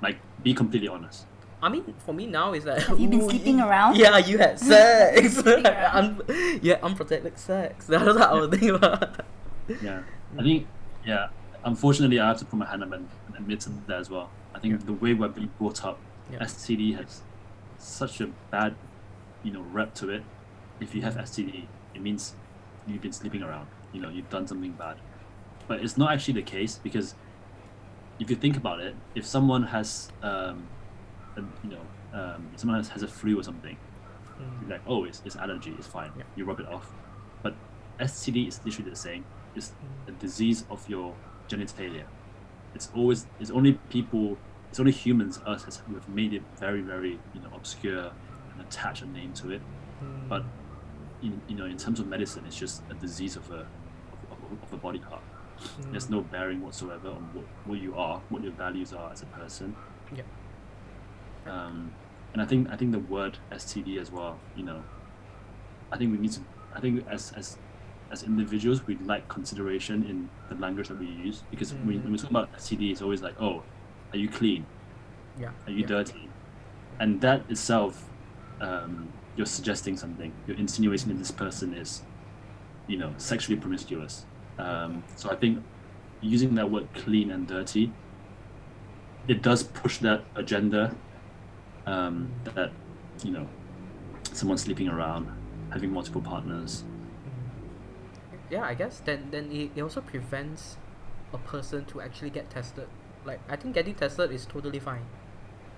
Speaker 2: Like, be completely honest.
Speaker 3: I mean, for me now is that,
Speaker 1: Have you been sleeping around?
Speaker 3: Yeah, you had sex.
Speaker 1: Sleeping around.
Speaker 3: Unprotected sex. That's what I was thinking about.
Speaker 2: Yeah, I think, unfortunately, I have to put my hand up and admit to that as well. I think the way we're being brought up, STD has such a bad, rep to it. If you have STD, it means you've been sleeping around. You've done something bad. But it's not actually the case, because if you think about it, if someone has, someone has a flu or something, you're like, oh, it's allergy, it's fine.
Speaker 3: Yeah.
Speaker 2: You rub it off. But STD is literally the same. It's a disease of your genitalia. It's only humans, us, who have made it very, very, obscure and attach a name to it. But in terms of medicine, it's just a disease of a body part. There's no bearing whatsoever on what you are, what your values are as a person.
Speaker 3: Yeah.
Speaker 2: And I think the word STD as well, I think we need to, I think as individuals, we like consideration in the language that we use, because when we talk about STD, it's always like, oh, are you clean?
Speaker 3: Yeah.
Speaker 2: Are you dirty? And that itself, you're suggesting something. You're insinuating that this person is, sexually promiscuous. So I think using that word clean and dirty, it does push that agenda, that, someone sleeping around, having multiple partners.
Speaker 3: Yeah, I guess then it also prevents a person to actually get tested. Like, I think getting tested is totally fine.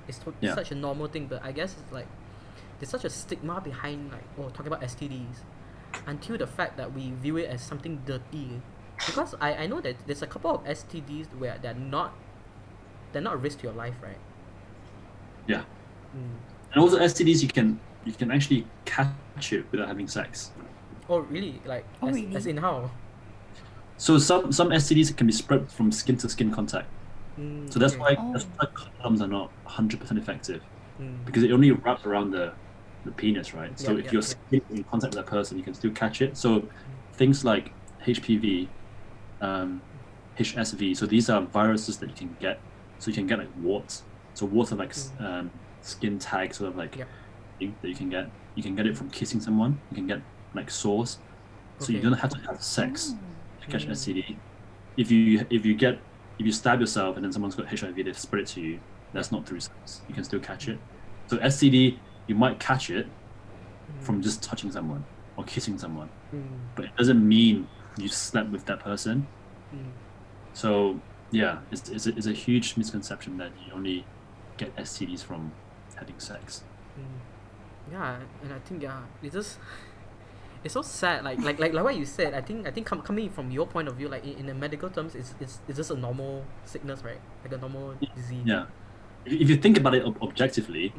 Speaker 3: It's such a normal thing, but I guess it's like there's such a stigma behind, like, talking about STDs, until the fact that we view it as something dirty. Because I know that there's a couple of STDs where they're not a risk to your life, right?
Speaker 2: Yeah. And also STDs, you can actually catch it without having sex.
Speaker 3: Oh really? Like,
Speaker 1: really?
Speaker 3: As in how?
Speaker 2: So some STDs can be spread from skin to skin contact. So that's why condoms are not 100% effective, because it only wraps around the penis, right? So if your skin is in contact with that person, you can still catch it. So things like HPV, HSV, so these are viruses that you can get. So you can get like warts. So warts are like skin tags, sort of like thing that you can get. You can get it from kissing someone. You can get like sores. So you don't have to have sex to catch an STD. If you stab yourself and then someone's got HIV, they've spread it to you. That's not through sex. You can still catch it. So STD, you might catch it from just touching someone or kissing someone, but it doesn't mean you slept with that person. So yeah, it's a huge misconception that you only get STDs from having sex.
Speaker 3: Yeah, and I think it's so sad. Like what you said. I think coming from your point of view, like in the medical terms, it's just a normal sickness, right? Like a normal disease.
Speaker 2: Yeah. If you think about it objectively,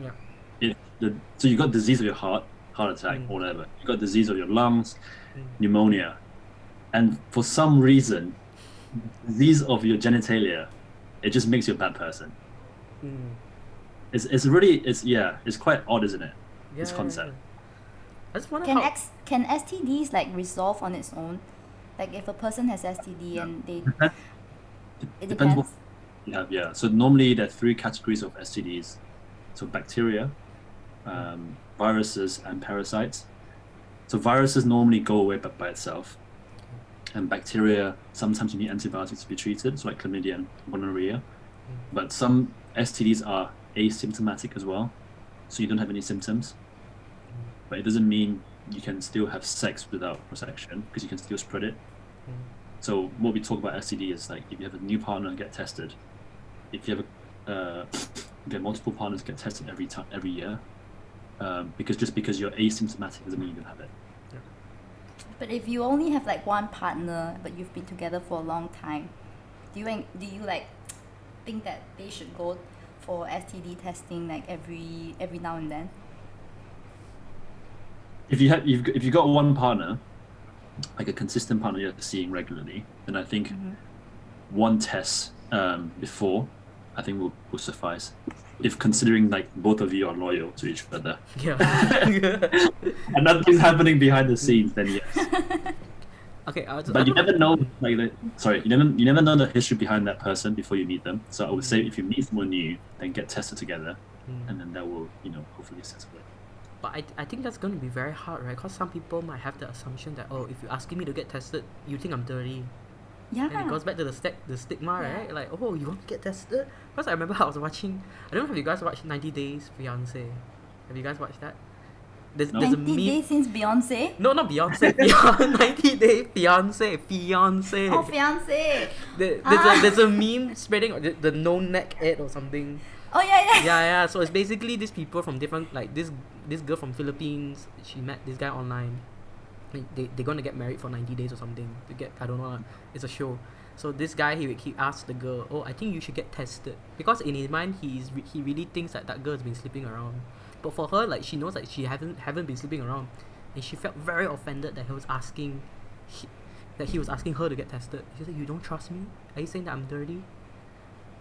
Speaker 2: so you got disease of your heart attack, or whatever. You got disease of your lungs, pneumonia, and for some reason, disease of your genitalia, it just makes you a bad person. It's quite odd, isn't it?
Speaker 3: Yeah,
Speaker 2: This concept.
Speaker 3: I just wonder
Speaker 1: Can
Speaker 3: how.
Speaker 1: can STDs like resolve on its own? Like if a person has STD and they it
Speaker 2: Depends what
Speaker 1: depends.
Speaker 2: you have. Yeah. So normally there are three categories of STDs. So bacteria, viruses, and parasites. So viruses normally go away by itself, and bacteria sometimes you need antibiotics to be treated, so like chlamydia and gonorrhea. But some STDs are asymptomatic as well, so you don't have any symptoms. But it doesn't mean you can still have sex without protection because you can still spread it. So what we talk about STD is like if you have a new partner, get tested. If you have multiple partners, get tested every year. Because you're asymptomatic doesn't mean you don't have it.
Speaker 1: But if you only have like one partner but you've been together for a long time, do you like think that they should go for STD testing like every now and then?
Speaker 2: If you got one partner, like a consistent partner you're seeing regularly, then I think one test before, I think will suffice. If considering like both of you are loyal to each other
Speaker 3: Yeah.
Speaker 2: and nothing's happening behind the scenes, then yes.
Speaker 3: Okay,
Speaker 2: But you never know, you never know the history behind that person before you meet them. So I would say if you meet someone new, then get tested together, and then that will, hopefully settle it.
Speaker 3: But I think that's going to be very hard, right? Because some people might have the assumption that, oh, if you're asking me to get tested, you think I'm dirty.
Speaker 1: Yeah.
Speaker 3: And it goes back to the stigma,
Speaker 1: Yeah.
Speaker 3: right? Like, oh, you want to get tested? Because I remember I was watching, I don't know if you guys watched 90 Days Fiancé. Have you guys watched that? There's a
Speaker 1: 90
Speaker 3: meme.
Speaker 1: days since Beyonce.
Speaker 3: No, not Beyonce. 90 Day Fiancé.
Speaker 1: Oh, fiance.
Speaker 3: There's a meme spreading the no neck ad or something.
Speaker 1: Oh yeah.
Speaker 3: Yeah. So it's basically these people from different, like this girl from Philippines. She met this guy online. They're gonna get married for 90 days or something. I don't know. It's a show. So this guy he asked the girl, oh, I think you should get tested, because in his mind he really thinks that girl has been sleeping around. But for her, like, she knows that she haven't been sleeping around, and she felt very offended that he was asking her to get tested. She said, "You don't trust me? Are you saying that I'm dirty?"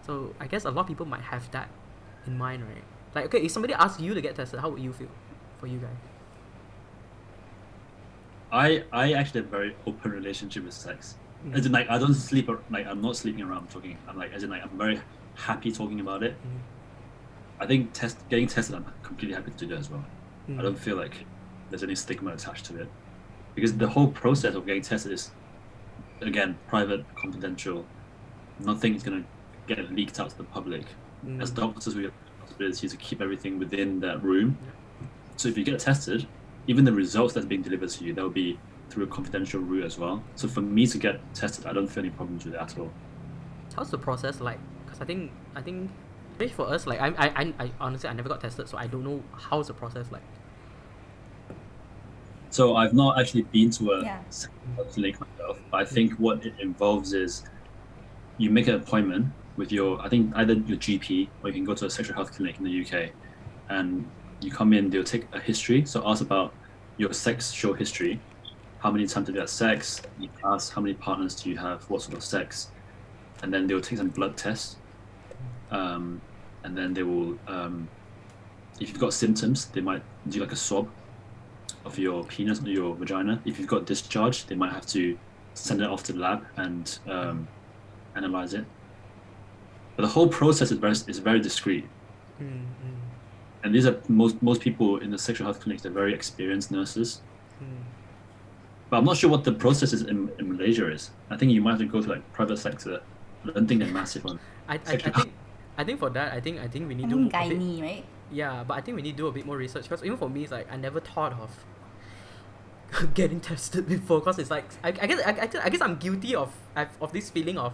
Speaker 3: So I guess a lot of people might have that in mind, right? Like, okay, if somebody asks you to get tested, how would you feel? For you guys?
Speaker 2: I actually have a very open relationship with sex. As in, like, I don't sleep, like, I'm not sleeping around talking. I'm very happy talking about it. I think getting tested, I'm completely happy to do that as well. I don't feel like there's any stigma attached to it, because the whole process of getting tested is, again, private, confidential. Nothing is going to get leaked out to the public. As doctors, we have the responsibility to keep everything within that room. So if you get tested, even the results that's being delivered to you, that will be through a confidential route as well. So for me to get tested, I don't feel any problems with it at all.
Speaker 3: How's the process like? Because I think maybe for us, like, I honestly I never got tested, so I don't know how's the process like.
Speaker 2: So I've not actually been to a
Speaker 1: Yeah.
Speaker 2: sexual clinic myself, but I think what it involves is you make an appointment with I think either your GP, or you can go to a sexual health clinic in the UK, and you come in, they'll take a history, so ask about your sexual history. How many times have you had sex? You ask how many partners do you have, what sort of sex, and then they'll take some blood tests, and then they will, if you've got symptoms, they might do like a swab of your penis or your vagina. If you've got discharge, they might have to send it off to the lab and analyze it. But the whole process is very discreet. And these are most people in the sexual health clinics. They're very experienced nurses. But I'm not sure what the process is in Malaysia is. I think you might have to go to like private sector. I don't think they're massive on.
Speaker 3: I think for that, I think we need
Speaker 1: I
Speaker 3: to
Speaker 1: mean
Speaker 3: do a bit,
Speaker 1: gynae, right?
Speaker 3: yeah, but I think we need to do a bit more research, because even for me, it's like I never thought of getting tested before, because it's like I guess I'm guilty of this feeling of,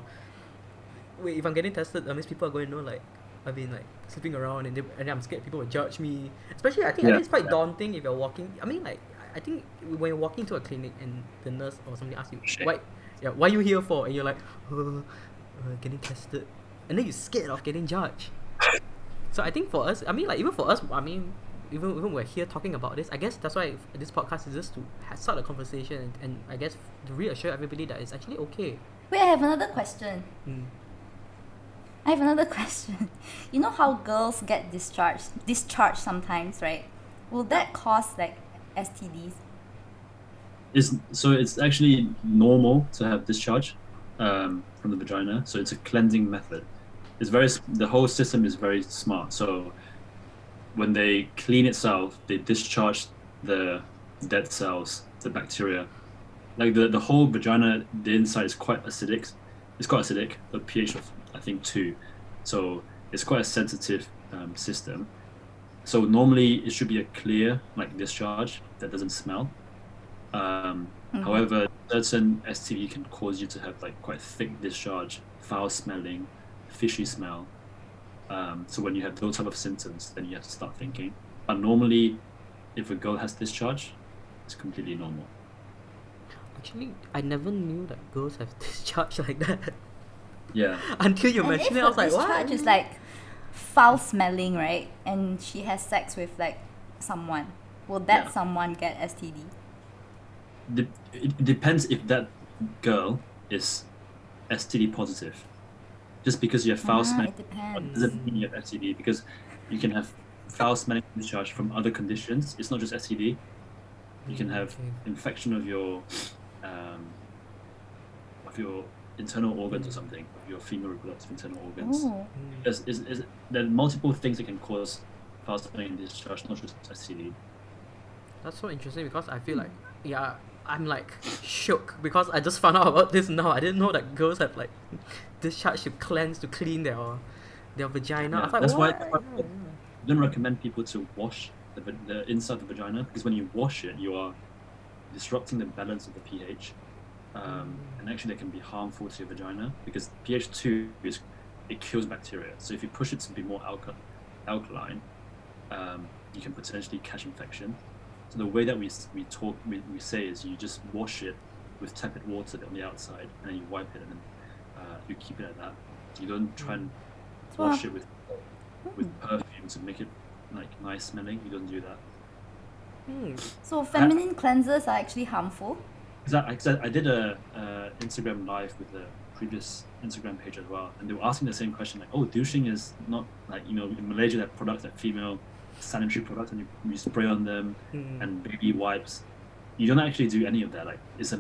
Speaker 3: wait, if I'm getting tested, that means people are going to know like I've been like sleeping around, and I'm scared people will judge me. Especially I think it's quite daunting if you're walking. I mean, like, I think when you're walking to a clinic and the nurse or somebody asks you why are you here for, and you're like, getting tested, and then you're scared of getting judged. So I think for us, I mean, like, even for us, I mean, even we're here talking about this, I guess that's why this podcast is just to start a conversation, and I guess to reassure everybody that it's actually okay.
Speaker 1: Wait, I have another question. I have another question. You know how girls get discharged sometimes, right? Will that cause like STDs?
Speaker 2: It's actually normal to have discharge from the vagina. So it's a cleansing method. The whole system is very smart. So when they clean itself, they discharge the dead cells, the bacteria. Like the whole vagina, the inside is quite acidic. It's quite acidic, a pH of I think 2. So it's quite a sensitive system. So normally it should be a clear like discharge that doesn't smell. However, certain STD can cause you to have like quite thick discharge, foul smelling, fishy smell. So when you have those type of symptoms, then you have to start thinking. But normally, if a girl has discharge, it's completely normal.
Speaker 3: Actually, I never knew that girls have discharge like that.
Speaker 2: Yeah.
Speaker 3: Until you
Speaker 1: And if
Speaker 3: mentioned it, I
Speaker 1: her
Speaker 3: was like,
Speaker 1: discharge
Speaker 3: what?
Speaker 1: is like foul smelling, right? And she has sex with like someone, will that
Speaker 2: Yeah.
Speaker 1: someone get STD?
Speaker 2: It depends if that girl is STD positive. Just because you have foul smelling
Speaker 1: It depends.
Speaker 2: doesn't mean you have STD, because you can have foul smelling discharge from other conditions. It's not just STD. You can have
Speaker 3: Okay.
Speaker 2: infection of your internal organs or something, of your female reproductive internal organs.
Speaker 1: Oh.
Speaker 2: There are multiple things that can cause foul smelling discharge, not just STD.
Speaker 3: That's so interesting because I feel like, yeah, I'm like shook because I just found out about this now. I didn't know that girls have like discharge to cleanse, to clean their vagina. I was like,
Speaker 2: That's why
Speaker 3: what?
Speaker 2: I don't recommend people to wash the inside of the vagina, because when you wash it, you are disrupting the balance of the pH. And actually that can be harmful to your vagina, because pH 2 it kills bacteria. So if you push it to be more alkaline, you can potentially catch infection. So the way that we say is you just wash it with tepid water on the outside, and then you wipe it, and then you keep it at that. You don't try and wash it with perfume to make it like nice smelling. You don't do that.
Speaker 1: So feminine cleansers are actually harmful?
Speaker 2: I did a Instagram live with the previous Instagram page as well, and they were asking the same question, like, oh, douching is not like, in Malaysia they have products like female sanitary products, and you spray on them, and baby wipes. You don't actually do any of that. Like, it's a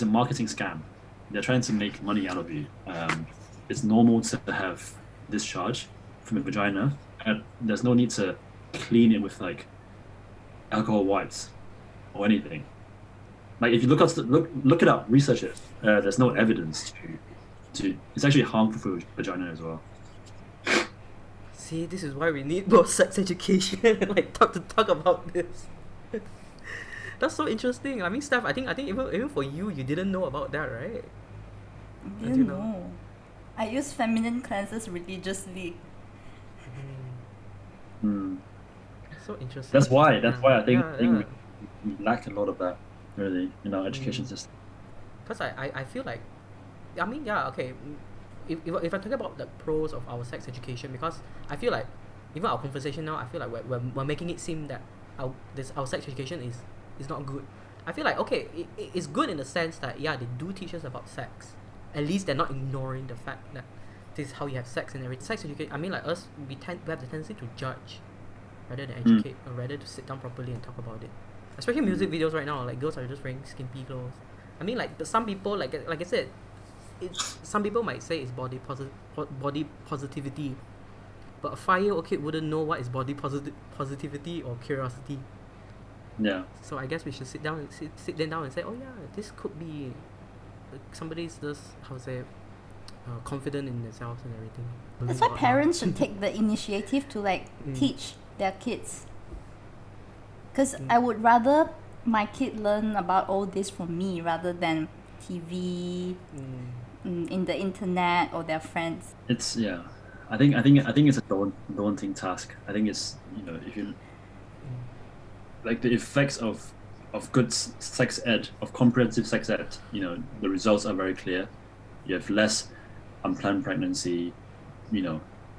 Speaker 2: marketing scam. They're trying to make money out of you. It's normal to have discharge from a vagina, and there's no need to clean it with like alcohol wipes or anything. Like, if you look it up, research it. There's no evidence to it's actually harmful for your vagina as well.
Speaker 3: See, this is why we need more sex education and like talk about this. That's so interesting. I mean, Steph, I think even for you didn't know about that, right?
Speaker 1: I didn't know. I use feminine cleansers religiously.
Speaker 3: So interesting.
Speaker 2: That's why I think
Speaker 3: Yeah.
Speaker 2: we lack a lot of that, really, in our education system.
Speaker 3: Because I feel like, I mean, yeah, okay. If I talk about the pros of our sex education, because I feel like even our conversation now, I feel like we're making it seem that our sex education is not good. I feel like, okay, it's good in the sense that, yeah, they do teach us about sex. At least they're not ignoring the fact that this is how you have sex and everything. Sex education, I mean, like us, we have the tendency to judge rather than educate, or rather to sit down properly and talk about it. Especially music videos right now, like girls are just wearing skimpy clothes. I mean, like some people, like I said, some people might say it's body positivity, but a 5-year-old kid wouldn't know what is body positivity or curiosity.
Speaker 2: Yeah.
Speaker 3: So I guess we should sit them down and say, oh yeah, this could be somebody's just confident in themselves and everything.
Speaker 1: That's
Speaker 3: Believe
Speaker 1: why
Speaker 3: it or not.
Speaker 1: parents should take the initiative to like teach their kids. Because I would rather my kid learn about all this from me rather than TV, in the internet, or their friends.
Speaker 2: It's I think it's a daunting task. I think it's, if you like the effects of good sex ed, of comprehensive sex ed, the results are very clear. You have less unplanned pregnancy,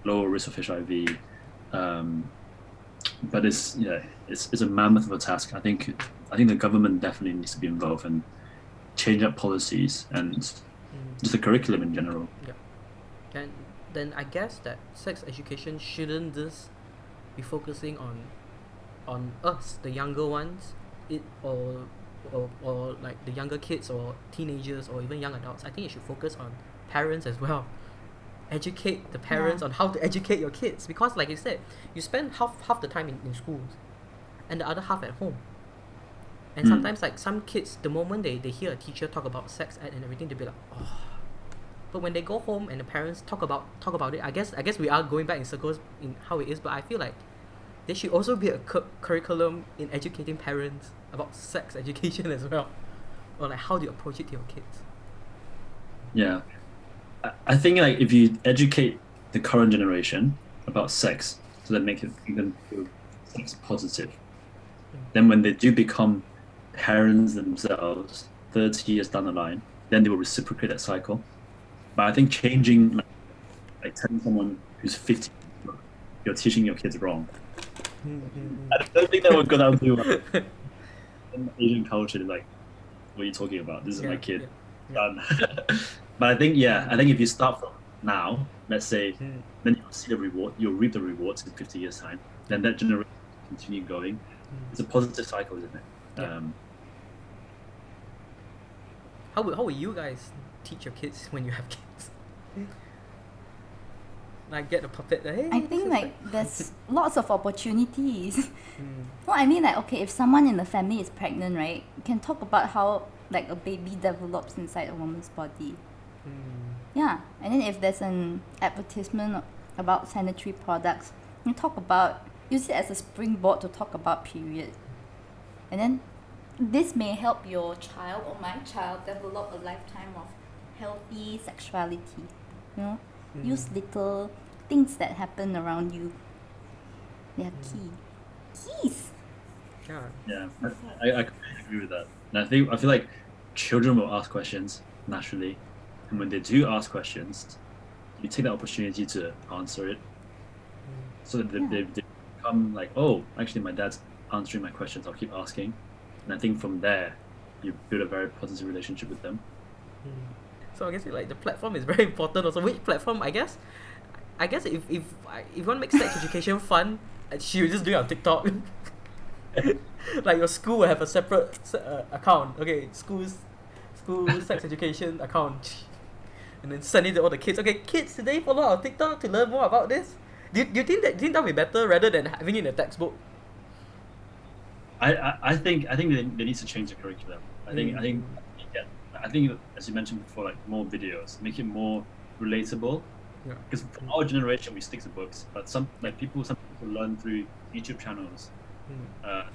Speaker 2: lower risk of HIV, but it's a mammoth of a task. I think the government definitely needs to be involved and change up policies and just the curriculum in general.
Speaker 3: And then I guess that sex education shouldn't just be focusing on us, the younger ones, or like the younger kids or teenagers or even young adults. I think it should focus on parents as well. Educate the parents on how to educate your kids, because like you said, you spend half the time in schools and the other half at home. And sometimes like some kids, the moment they hear a teacher talk about sex ed and everything, they'll be like, oh. But when they go home and the parents talk about it, I guess we are going back in circles in how it is, but I feel like there should also be a curriculum in educating parents about sex education as well, or like how do you approach it to your kids.
Speaker 2: Yeah, I think like if you educate the current generation about sex, so that make them feel sex positive, then when they do become parents themselves 30 years down the line, then they will reciprocate that cycle. But I think changing, like telling someone who's 50, you're teaching your kids wrong. I don't think that would go down too well. In Asian culture, like, what are you talking about? This is my kid. Done. But I think if you start from now, let's say, then you'll see the reward, you'll reap the rewards in 50 years time. Then that generation will continue going. It's a positive cycle, isn't it?
Speaker 3: Yeah. How will you guys teach your kids when you have kids? Like get a puppet. Hey,
Speaker 1: I think like there's lots of opportunities. No, I mean like, okay, if someone in the family is pregnant, right, you can talk about how like a baby develops inside a woman's body. Yeah, and then if there's an advertisement about sanitary products, you use it as a springboard to talk about period. And then this may help your child or my child develop a lifetime of healthy sexuality. You know, use little things that happen around you. They are keys.
Speaker 3: Yeah.
Speaker 2: I completely agree with that. And I feel like children will ask questions naturally, and when they do ask questions, you take the opportunity to answer it, so that they become like, oh, actually my dad's answering my questions, I'll keep asking. And I think from there you build a very positive relationship with them.
Speaker 3: So I guess like the platform is very important also. Which platform? I guess if you want to make sex education fun, she will just do it on TikTok. Like your school will have a separate account. Okay, school sex education account, and then send it to all the kids. Okay, kids, today follow our TikTok to learn more about this. Do you think that would be better rather than having it in a textbook?
Speaker 2: I think they need to change the curriculum. I think as you mentioned before, like more videos, make it more relatable.
Speaker 3: Yeah.
Speaker 2: Because for our generation, we stick to books, but some people learn through YouTube channels,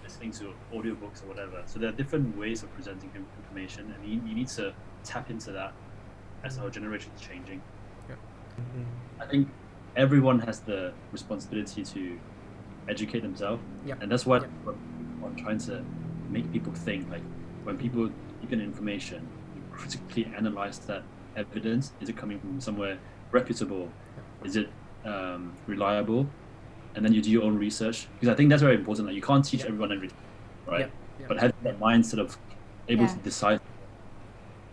Speaker 2: listening to audiobooks or whatever. So there are different ways of presenting information, and you need to tap into that as our generation is changing.
Speaker 3: Yeah.
Speaker 2: I think everyone has the responsibility to educate themselves, and that's what I'm trying to make people think. Like when people give an information, you critically analyze that evidence. Is it coming from somewhere reputable? Is it reliable? And then you do your own research, because I think that's very important. Like you can't teach everyone everything, right? But having that mindset of able to decide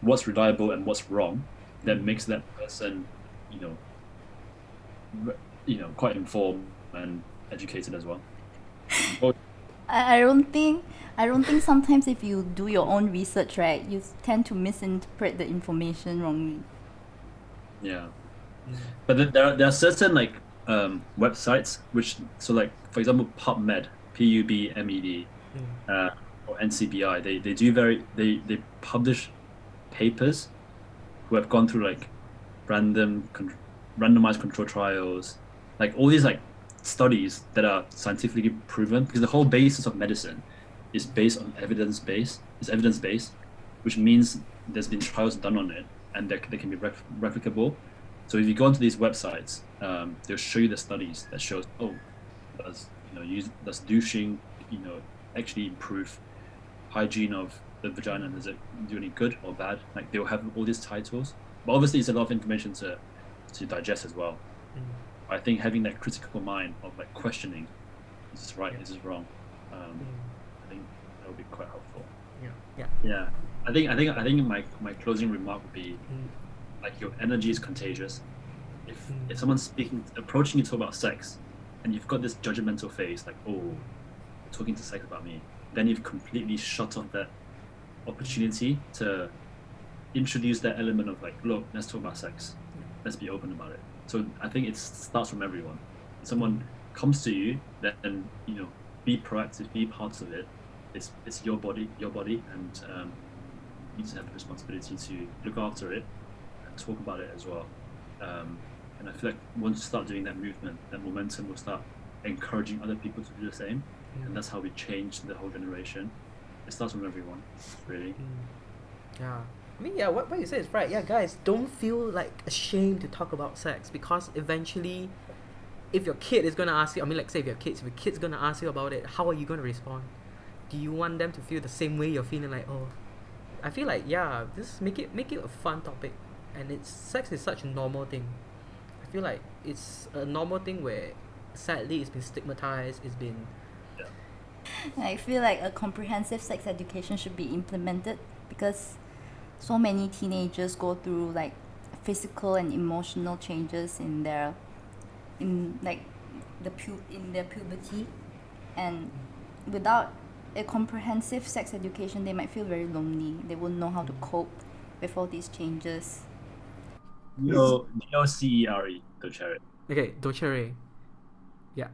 Speaker 2: what's reliable and what's wrong, that makes that person, quite informed and educated as well.
Speaker 1: I don't think sometimes if you do your own research, right, you tend to misinterpret the information wrongly.
Speaker 2: Yeah. But there are certain like websites which, so like for example PubMed, PUBMED, or NCBI, they publish papers who have gone through like randomized control trials, like all these like studies that are scientifically proven, because the whole basis of medicine is based on evidence-based, which means there's been trials done on it and they can be replicable. So if you go onto these websites, they'll show you the studies that shows, does douching, actually improve hygiene of the vagina? Does it do any good or bad? Like they'll have all these titles, but obviously it's a lot of information to digest as well. I think having that critical mind of like questioning, is this right? Is this wrong? I think that would be quite helpful.
Speaker 3: Yeah.
Speaker 2: I think my closing remark would be, like your energy is contagious. If someone's approaching you to talk about sex, and you've got this judgmental face, like, oh, talking to sex about me, then you've completely shut off that opportunity to introduce that element of like, look, let's talk about sex, let's be open about it. So I think it starts from everyone. If someone comes to you, then be proactive, be part of it. It's your body, and you just have the responsibility to look after it and talk about it as well. And I feel like once you start doing that movement, that momentum will start encouraging other people to do the same, and that's how we change the whole generation. It starts from everyone, really.
Speaker 3: Yeah. I mean, yeah, what you say is right. Yeah, guys, don't feel like ashamed to talk about sex, because eventually, if your kid is gonna ask you, I mean, like, say if you have kids, if your kid's gonna ask you about it, how are you gonna respond? Do you want them to feel the same way you're feeling? Like, oh, I feel like, yeah, just make it a fun topic, and sex is such a normal thing. I feel like it's a normal thing where, sadly, it's been stigmatized. It's been
Speaker 1: I feel like a comprehensive sex education should be implemented, because so many teenagers go through like physical and emotional changes in their puberty, and without a comprehensive sex education, they might feel very lonely. They won't know how to cope with all these changes.
Speaker 2: DOCERE, don't share it.
Speaker 3: okay. Docere. Yeah.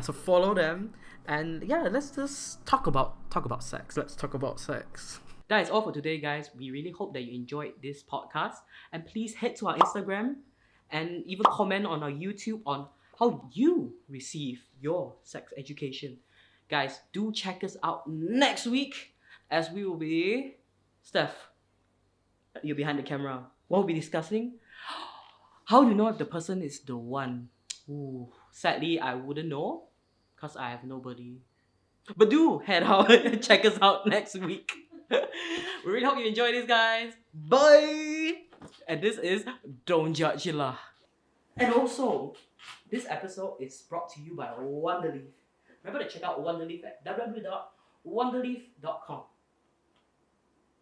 Speaker 3: So follow them, and yeah, let's just talk about sex. Let's talk about sex. That is all for today, guys. We really hope that you enjoyed this podcast, and please head to our Instagram and even comment on our YouTube on how you receive your sex education. Guys, do check us out next week, as we will be... Steph, you're behind the camera. What we'll be discussing? How do you know if the person is the one? Ooh, sadly, I wouldn't know, because I have nobody. But do head out and check us out next week. We really hope you enjoy this, guys. Bye! And this is Don't Judge lah. And also, this episode is brought to you by Wonderleaf. Remember to check out Wonderleaf at www.wonderleaf.com.